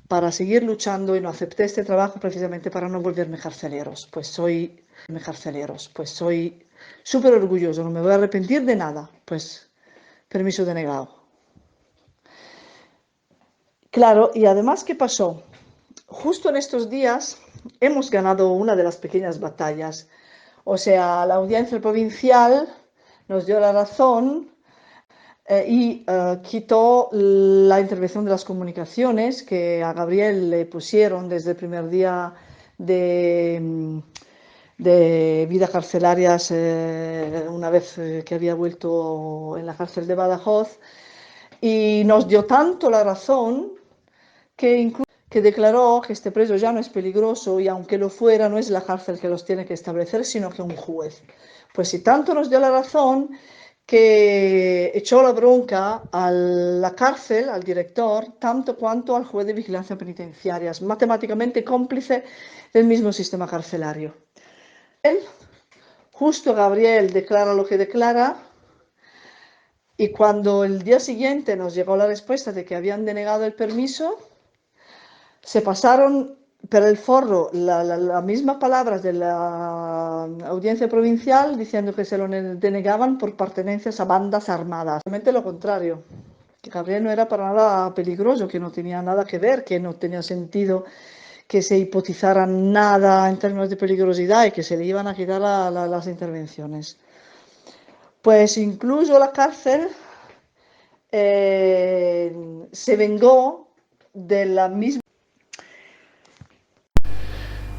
para seguir luchando y no acepté este trabajo precisamente para no volverme carceleros. Pues soy súper orgulloso, no me voy a arrepentir de nada. Pues permiso denegado. Claro, y además, ¿qué pasó? Justo en estos días hemos ganado una de las pequeñas batallas. O sea, la audiencia provincial nos dio la razón y quitó la intervención de las comunicaciones que a Gabriel le pusieron desde el primer día de vida carcelarias una vez que había vuelto en la cárcel de Badajoz, y nos dio tanto la razón que declaró que este preso ya no es peligroso, y aunque lo fuera, no es la cárcel que los tiene que establecer, sino que un juez. Pues si tanto nos dio la razón, que echó la bronca a la cárcel, al director, tanto cuanto al juez de vigilancia penitenciaria, es matemáticamente cómplice del mismo sistema carcelario. Justo Gabriel declara lo que declara, y cuando el día siguiente nos llegó la respuesta de que habían denegado el permiso, se pasaron por el forro las mismas palabras de la audiencia provincial, diciendo que se lo denegaban por pertenencias a bandas armadas. Realmente lo contrario, que Gabriel no era para nada peligroso, que no tenía nada que ver, que no tenía sentido que se hipotizara nada en términos de peligrosidad y que se le iban a quitar las intervenciones. Pues incluso la cárcel se vengó de la misma.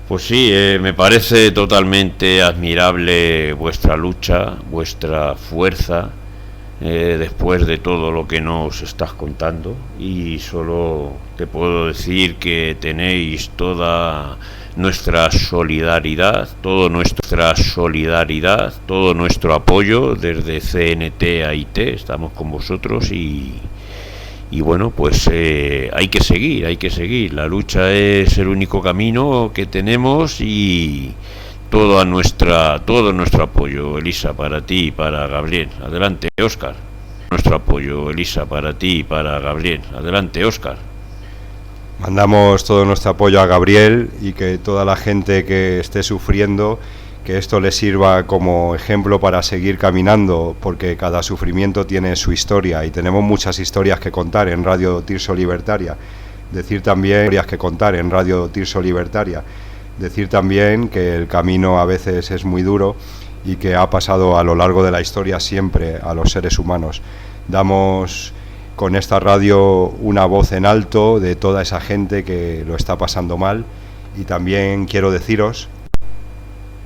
Pues sí, me parece totalmente admirable vuestra lucha, vuestra fuerza, después de todo lo que nos estás contando, y solo te puedo decir que tenéis toda nuestra solidaridad, todo nuestro apoyo desde CNT a IT, estamos con vosotros y bueno, pues hay que seguir, la lucha es el único camino que tenemos, y todo nuestro apoyo, Elisa, para ti y para Gabriel. Adelante, Óscar. Nuestro apoyo, Elisa, para ti y para Gabriel. Adelante, Óscar. Mandamos todo nuestro apoyo a Gabriel, y que toda la gente que esté sufriendo, que esto le sirva como ejemplo para seguir caminando, porque cada sufrimiento tiene su historia y tenemos muchas historias que contar en Radio Tirso Libertaria. Decir también que el camino a veces es muy duro y que ha pasado a lo largo de la historia siempre a los seres humanos. Damos con esta radio una voz en alto de toda esa gente que lo está pasando mal, y también quiero deciros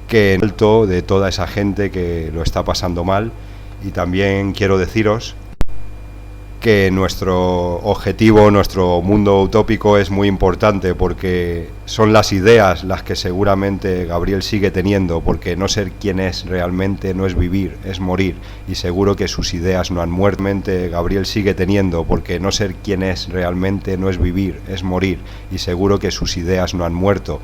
que en alto de toda esa gente que lo está pasando mal, y también quiero deciros que nuestro objetivo, nuestro mundo utópico es muy importante, porque son las ideas las que seguramente Gabriel sigue teniendo, porque no ser quien es realmente no es vivir, es morir, y seguro que sus ideas no han muerto. Gabriel sigue teniendo, porque no ser quien es realmente no es vivir, es morir, y seguro que sus ideas no han muerto.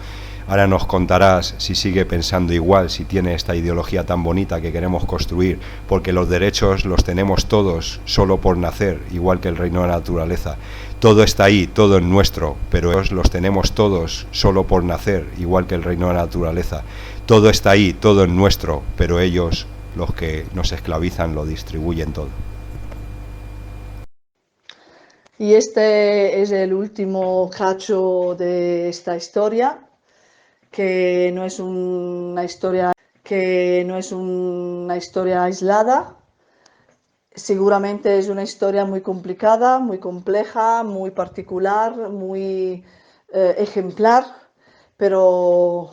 Ahora nos contarás si sigue pensando igual, si tiene esta ideología tan bonita que queremos construir, porque los derechos los tenemos todos solo por nacer, igual que el reino de la naturaleza. Todo está ahí, todo es nuestro, pero los tenemos todos solo por nacer, igual que el reino de la naturaleza. Todo está ahí, todo es nuestro, pero ellos, los que nos esclavizan, lo distribuyen todo. Y este es el último cacho de esta historia, que no es una historia aislada. Seguramente es una historia muy complicada, muy compleja, muy particular, muy ejemplar, pero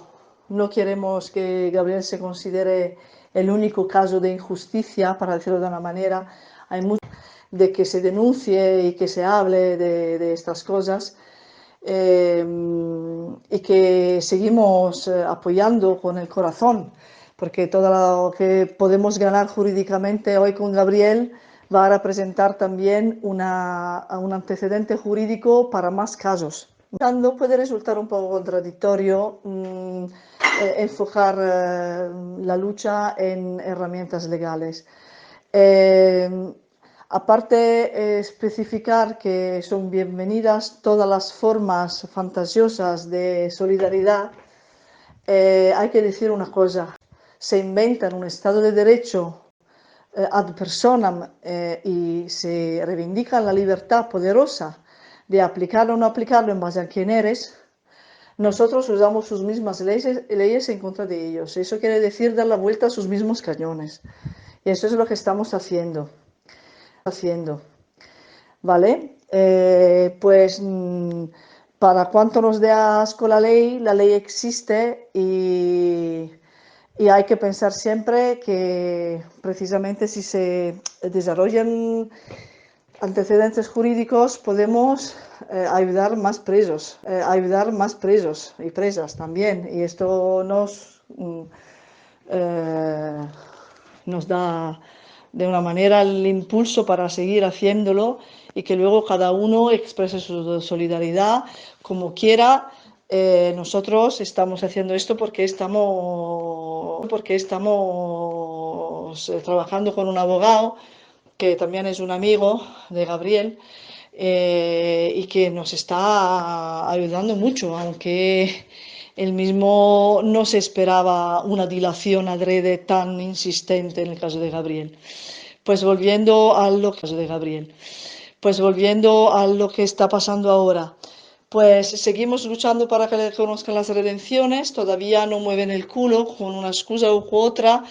no queremos que Gabriel se considere el único caso de injusticia, para decirlo de una manera. Hay mucho de que se denuncie y que se hable de estas cosas. Y que seguimos apoyando con el corazón, porque todo lo que podemos ganar jurídicamente hoy con Gabriel va a representar también un antecedente jurídico para más casos. Puede resultar un poco contradictorio enfocar la lucha en herramientas legales. Aparte, especificar que son bienvenidas todas las formas fantasiosas de solidaridad, hay que decir una cosa: se inventan un Estado de Derecho ad personam y se reivindica la libertad poderosa de aplicarlo o no aplicarlo en base a quién eres. Nosotros usamos sus mismas leyes en contra de ellos. Eso quiere decir dar la vuelta a sus mismos cañones. Y eso es lo que estamos haciendo. ¿Vale? Pues para cuanto nos dé asco la ley existe, y hay que pensar siempre que precisamente si se desarrollan antecedentes jurídicos podemos ayudar más presos y presas también, y esto nos da de una manera el impulso para seguir haciéndolo, y que luego cada uno exprese su solidaridad como quiera. Nosotros estamos haciendo esto porque estamos trabajando con un abogado que también es un amigo de Gabriel, y que nos está ayudando mucho, aunque él mismo no se esperaba una dilación adrede tan insistente en el caso de Gabriel. Pues volviendo a lo que está pasando ahora, pues seguimos luchando para que le conozcan las redenciones. Todavía no mueven el culo con una excusa u otra.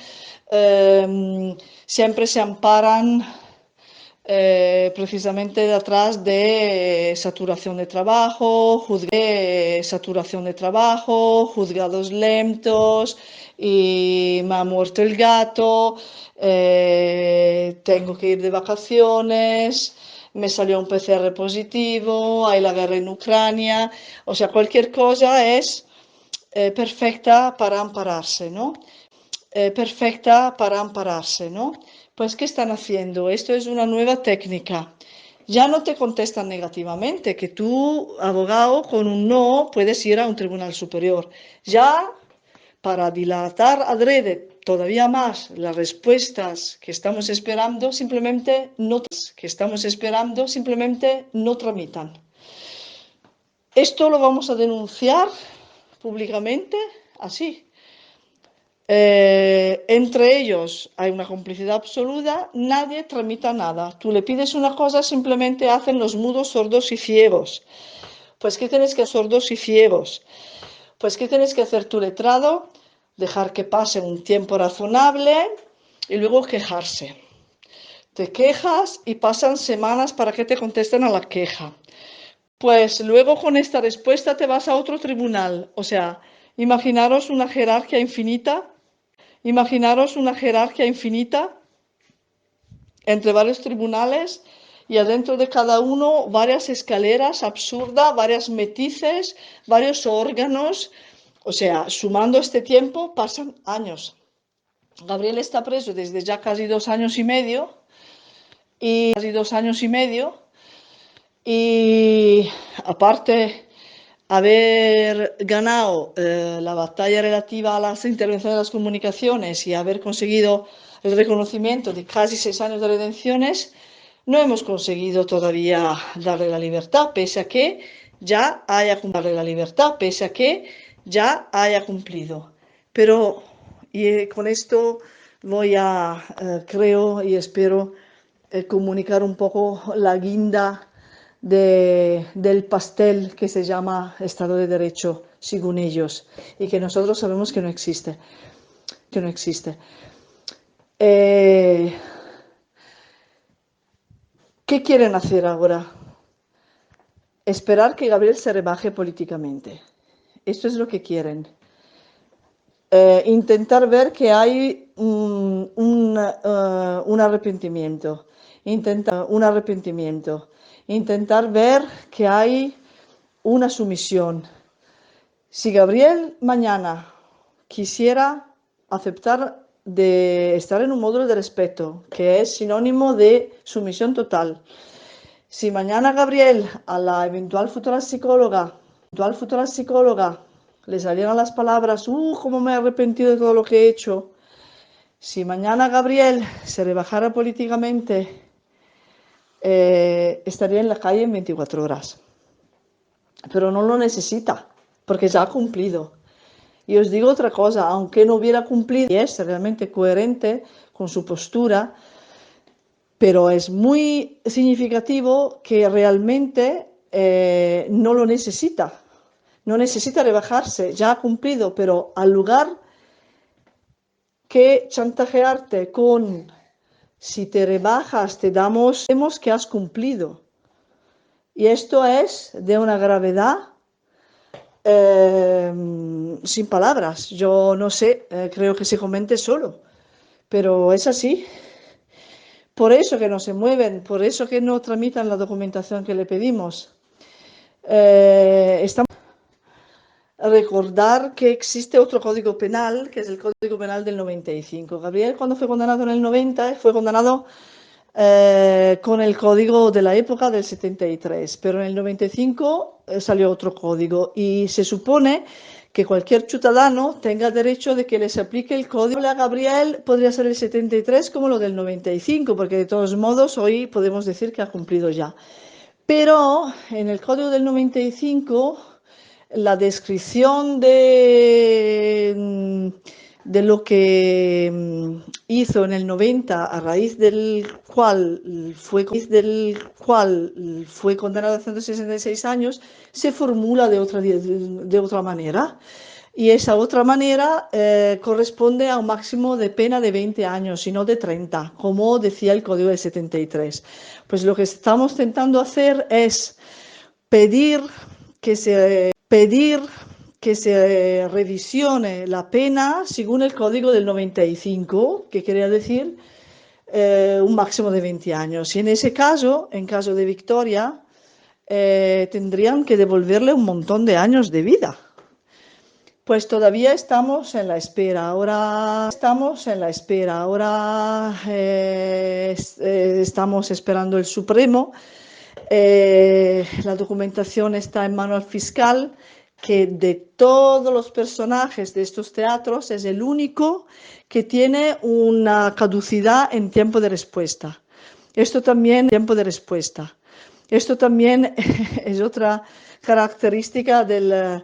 Siempre se amparan precisamente detrás de saturación de trabajo, juzgados lentos, y me ha muerto el gato, tengo que ir de vacaciones, me salió un PCR positivo, hay la guerra en Ucrania. O sea, cualquier cosa es perfecta para ampararse, ¿no? Pues, ¿qué están haciendo? Esto es una nueva técnica. Ya no te contestan negativamente, que tú, abogado, con un no puedes ir a un tribunal superior. Ya, para dilatar adrede todavía más las respuestas que estamos esperando, simplemente no tramitan. Esto lo vamos a denunciar públicamente así. Entre ellos hay una complicidad absoluta, nadie tramita nada. Tú le pides una cosa, simplemente hacen los mudos, sordos y ciegos. Pues, ¿qué tienes que hacer, tu letrado? Dejar que pase un tiempo razonable y luego quejarse. te quejas y pasan semanas para que te contesten a la queja. Pues luego con esta respuesta te vas a otro tribunal. O sea, imaginaros una jerarquía infinita, entre varios tribunales y adentro de cada uno varias escaleras absurdas, varias matices, varios órganos. O sea, sumando este tiempo pasan años. Gabriel está preso desde ya casi 2 años y medio y aparte haber ganado la batalla relativa a las intervenciones de las comunicaciones y haber conseguido el reconocimiento de casi 6 años de redenciones, no hemos conseguido todavía darle la libertad, pese a que ya haya cumplido. Pero con esto voy a, creo y espero, comunicar un poco la guinda del pastel que se llama Estado de Derecho, según ellos, y que nosotros sabemos que no existe. ¿Qué quieren hacer ahora? Esperar que Gabriel se rebaje políticamente. Esto es lo que quieren. Intentar ver que hay un arrepentimiento. Intentar ver que hay una sumisión. Si Gabriel mañana quisiera aceptar de estar en un módulo de respeto, que es sinónimo de sumisión total, si mañana Gabriel a la eventual futura psicóloga le salieran las palabras, cómo me he arrepentido de todo lo que he hecho, si mañana Gabriel se rebajara políticamente, estaría en la calle en 24 horas. Pero no lo necesita, porque ya ha cumplido. Y os digo otra cosa, aunque no hubiera cumplido, y es realmente coherente con su postura, pero es muy significativo que realmente no lo necesita. No necesita rebajarse, ya ha cumplido, pero al lugar que chantajearte con si te rebajas, vemos que has cumplido. Y esto es de una gravedad sin palabras. Yo no sé, creo que se comente solo, pero es así. Por eso que no se mueven, por eso que no tramitan la documentación que le pedimos. Estamos recordar que existe otro código penal, que es el Código Penal del 95. Gabriel, cuando fue condenado en el 90, fue condenado con el código de la época del 73, pero en el 95 salió otro código y se supone que cualquier ciudadano tenga derecho de que les aplique el código. A Gabriel podría ser el 73 como lo del 95, porque de todos modos hoy podemos decir que ha cumplido ya. Pero en el código del 95 la descripción de lo que hizo en el 90, a raíz del cual fue condenado a 166 años, se formula de otra manera. Y esa otra manera corresponde a un máximo de pena de 20 años y no de 30, como decía el Código del 73. Pues lo que estamos intentando hacer es pedir que se revisione la pena según el Código del 95, que quería decir un máximo de 20 años. Y en ese caso, en caso de victoria, tendrían que devolverle un montón de años de vida. Pues todavía estamos en la espera. Ahora estamos esperando el Supremo. La documentación está en manos del fiscal, que de todos los personajes de estos teatros es el único que tiene una caducidad en tiempo de respuesta. Esto también es otra característica del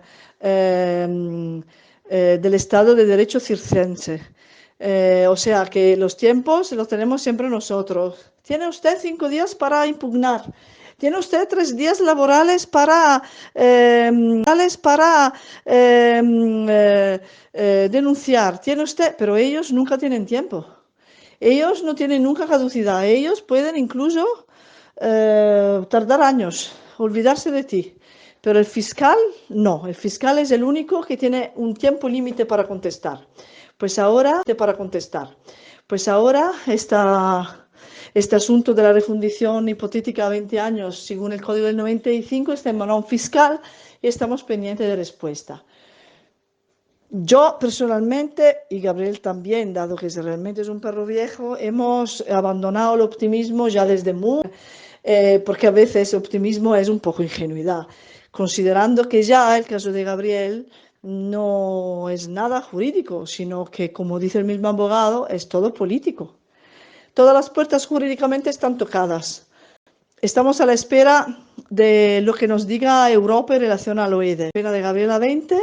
Estado de Derecho circense. O sea que los tiempos los tenemos siempre nosotros. Tiene usted 5 días para impugnar. Tiene usted 3 días laborales para denunciar. Tiene usted, pero ellos nunca tienen tiempo. Ellos no tienen nunca caducidad, ellos pueden incluso tardar años, olvidarse de ti. Pero el fiscal no, el fiscal es el único que tiene un tiempo límite para contestar. Pues ahora este asunto de la refundición hipotética a 20 años, según el Código del 95, está en manos de un fiscal y estamos pendientes de respuesta. Yo personalmente, y Gabriel también, dado que realmente es un perro viejo, hemos abandonado el optimismo ya desde muy, porque a veces el optimismo es un poco ingenuidad, considerando que ya el caso de Gabriel no es nada jurídico, sino que, como dice el mismo abogado, es todo político. Todas las puertas jurídicamente están tocadas. Estamos a la espera de lo que nos diga Europa en relación al OED. Pena de Gabriela 20.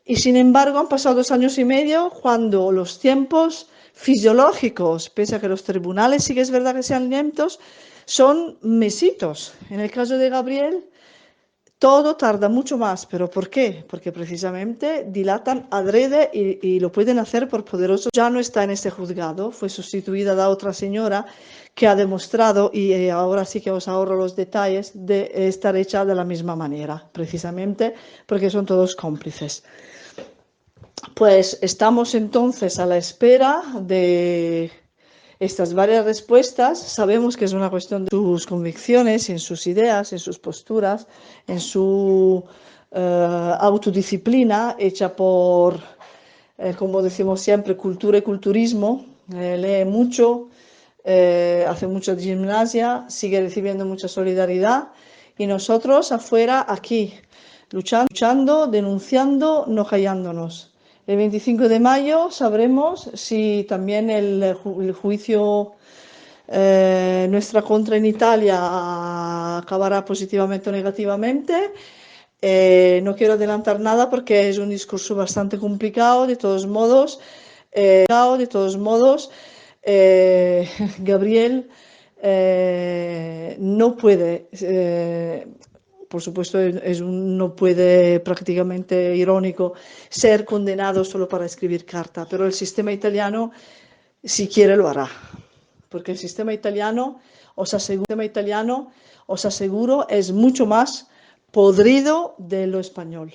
Y sin embargo han pasado 2 años y medio cuando los tiempos fisiológicos, pese a que los tribunales sí que es verdad que sean lentos, son mesitos. En el caso de Gabriel todo tarda mucho más. ¿Pero por qué? Porque precisamente dilatan adrede y lo pueden hacer por poderosos. Ya no está en este juzgado, fue sustituida de otra señora que ha demostrado, y ahora sí que os ahorro los detalles, de estar hecha de la misma manera, precisamente porque son todos cómplices. Pues estamos entonces a la espera de estas varias respuestas. Sabemos que es una cuestión de sus convicciones, en sus ideas, en sus posturas, en su autodisciplina hecha por, como decimos siempre, cultura y culturismo. Lee mucho, hace mucha gimnasia, sigue recibiendo mucha solidaridad y nosotros afuera, aquí, luchando, denunciando, no callándonos. El 25 de mayo sabremos si también el juicio nuestra contra en Italia acabará positivamente o negativamente. No quiero adelantar nada porque es un discurso bastante complicado. De todos modos, Gabriel no puede, por supuesto, no puede, prácticamente irónico, ser condenado solo para escribir carta, pero el sistema italiano, si quiere, lo hará, porque el sistema italiano, os aseguro, es mucho más podrido de lo español.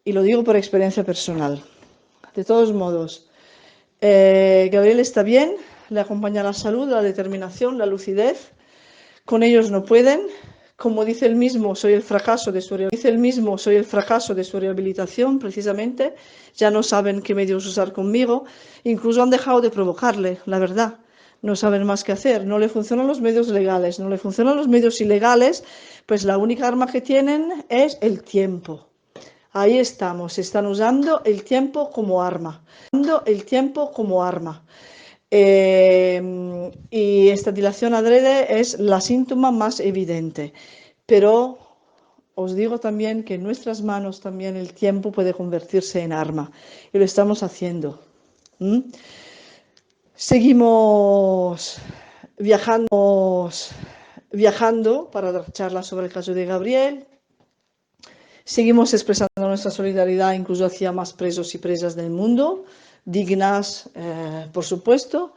Y lo digo por experiencia personal. De todos modos, Gabriel está bien, le acompaña la salud, la determinación, la lucidez. Con ellos no pueden. Como dice él mismo, soy el fracaso de su rehabilitación, precisamente. Ya no saben qué medios usar conmigo. Incluso han dejado de provocarle, la verdad. No saben más qué hacer. No le funcionan los medios legales, no le funcionan los medios ilegales, pues la única arma que tienen es el tiempo. Ahí estamos, están usando el tiempo como arma. Y esta dilación adrede es la síntoma más evidente. Pero os digo también que en nuestras manos también el tiempo puede convertirse en arma. Y lo estamos haciendo. Seguimos viajando para dar charlas sobre el caso de Gabriel. Seguimos expresando nuestra solidaridad incluso hacia más presos y presas del mundo, dignas, por supuesto.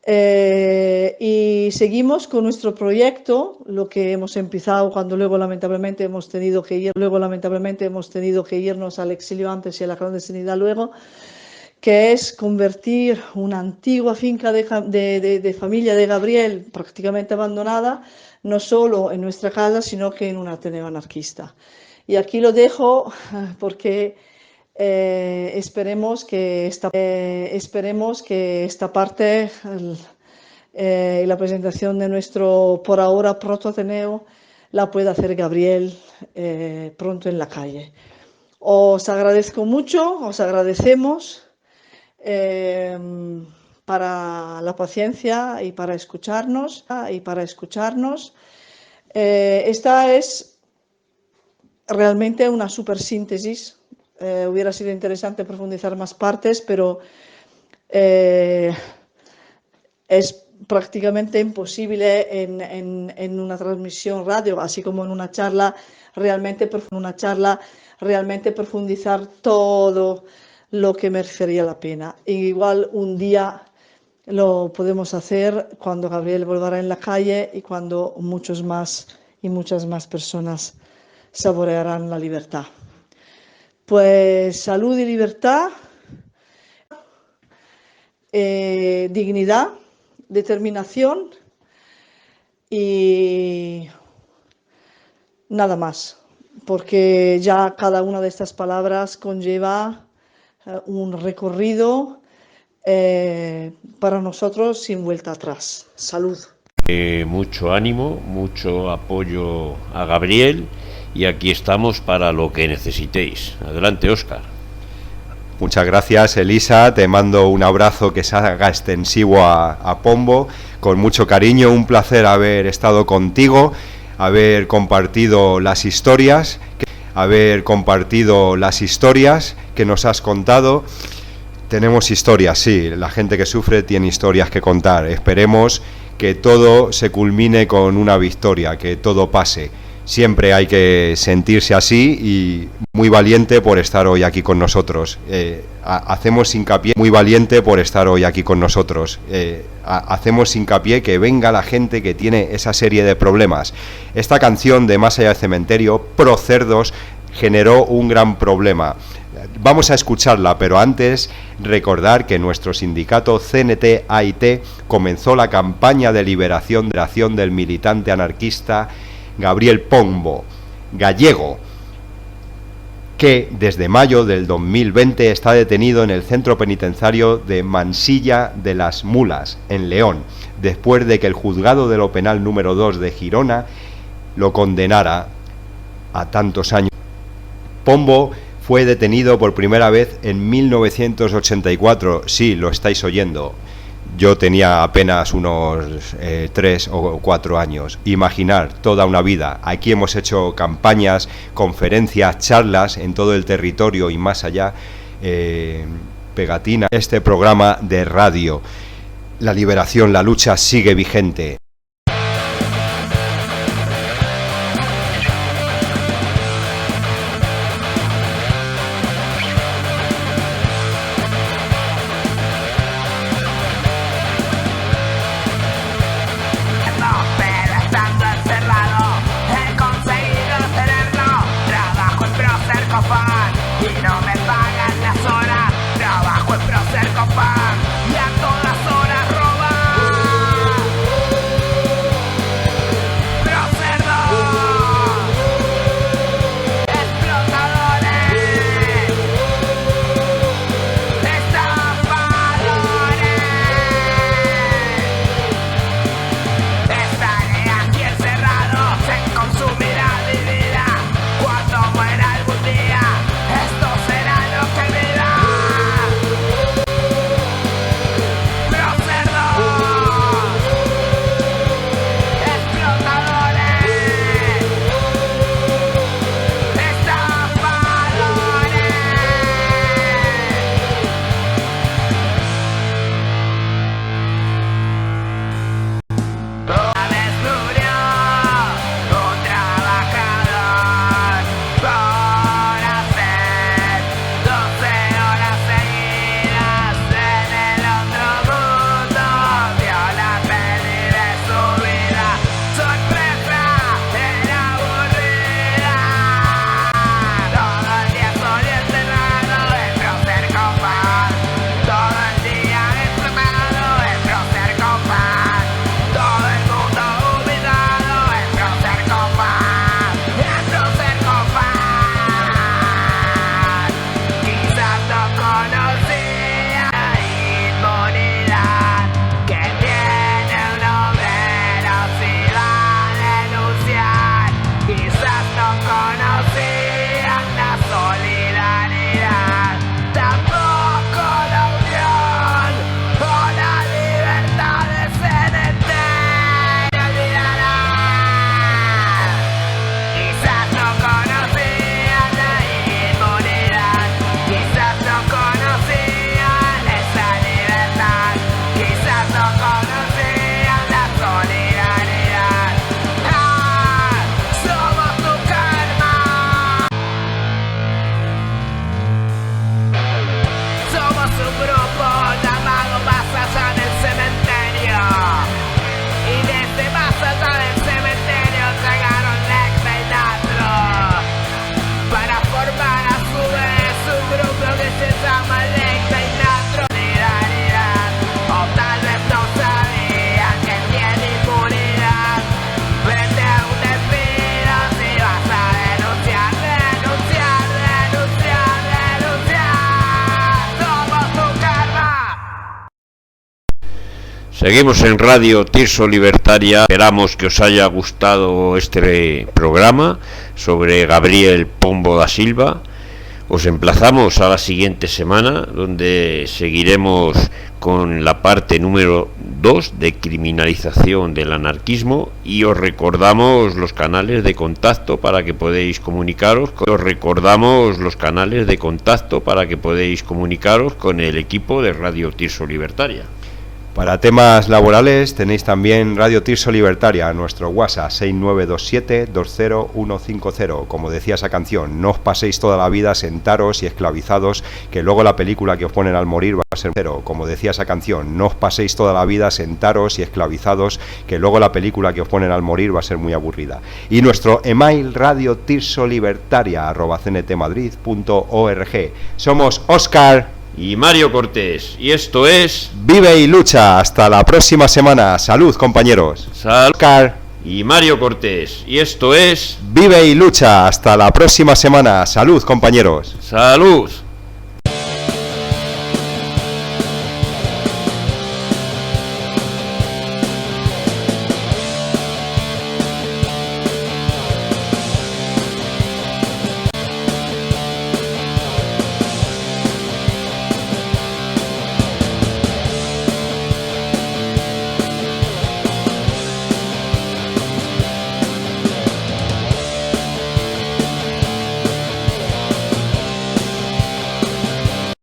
Y seguimos con nuestro proyecto, lo que hemos empezado cuando luego lamentablemente hemos tenido que irnos al exilio antes y a la clandestinidad luego, que es convertir una antigua finca de familia de Gabriel, prácticamente abandonada, no solo en nuestra casa, sino que en un ateneo anarquista. Y aquí lo dejo porque esperemos que esta parte y la presentación de nuestro por ahora proto Ateneo la pueda hacer Gabriel pronto en la calle. Os agradezco mucho, os agradecemos para la paciencia y para escucharnos. Esta es realmente una super síntesis. Hubiera sido interesante profundizar más partes, pero es prácticamente imposible en una transmisión radio, así como en una charla, realmente profundizar todo lo que merecería la pena. E igual un día lo podemos hacer cuando Gabriel volverá en la calle y cuando muchos más y muchas más personas saborearán la libertad. Pues salud y libertad, dignidad, determinación y nada más, porque ya cada una de estas palabras conlleva un recorrido para nosotros sin vuelta atrás. Salud. Mucho ánimo, mucho apoyo a Gabriel y aquí estamos para lo que necesitéis. Adelante, Óscar. Muchas gracias, Elisa. Te mando un abrazo que se haga extensivo a Pombo. Con mucho cariño, un placer haber estado contigo, haber compartido las historias que nos has contado. Tenemos historias, sí, la gente que sufre tiene historias que contar. Esperemos que todo se culmine con una victoria, que todo pase. Siempre hay que sentirse así y muy valiente por estar hoy aquí con nosotros. Hacemos hincapié que venga la gente que tiene esa serie de problemas. Esta canción de Más allá del cementerio, Pro Cerdos, generó un gran problema. Vamos a escucharla, pero antes recordar que nuestro sindicato CNT-AIT comenzó la campaña de liberación del militante anarquista Gabriel Pombo, gallego, que desde mayo del 2020 está detenido en el centro penitenciario de Mansilla de las Mulas, en León, después de que el juzgado de lo penal número 2 de Girona lo condenara a tantos años. Pombo fue detenido por primera vez en 1984, sí, lo estáis oyendo. Yo tenía apenas unos 3 o 4 años. Imaginar toda una vida. Aquí hemos hecho campañas, conferencias, charlas en todo el territorio y más allá, pegatina. Este programa de radio. La liberación, la lucha sigue vigente. Seguimos en Radio Tirso Libertaria. Esperamos que os haya gustado este programa sobre Gabriel Pombo da Silva. Os emplazamos a la siguiente semana, donde seguiremos con la parte número 2 de criminalización del anarquismo, y os recordamos los canales de contacto para que podéis comunicaros. Con el equipo de Radio Tirso Libertaria. Para temas laborales tenéis también Radio Tirso Libertaria, nuestro WhatsApp 6927-20150. Como decía esa canción, no os paséis toda la vida sentaros y esclavizados, que luego la película que os ponen al morir va a ser cero. Como decía esa canción, no os paséis toda la vida sentaros y esclavizados, que luego la película que os ponen al morir va a ser muy aburrida. Y nuestro email radiotirsolibertaria@cntmadrid.org. Somos Óscar y Mario Cortés, y esto es Vive y Lucha. Hasta la próxima semana. Salud, compañeros. Óscar y Mario Cortés, y esto es Vive y Lucha. Hasta la próxima semana. Salud, compañeros. Salud.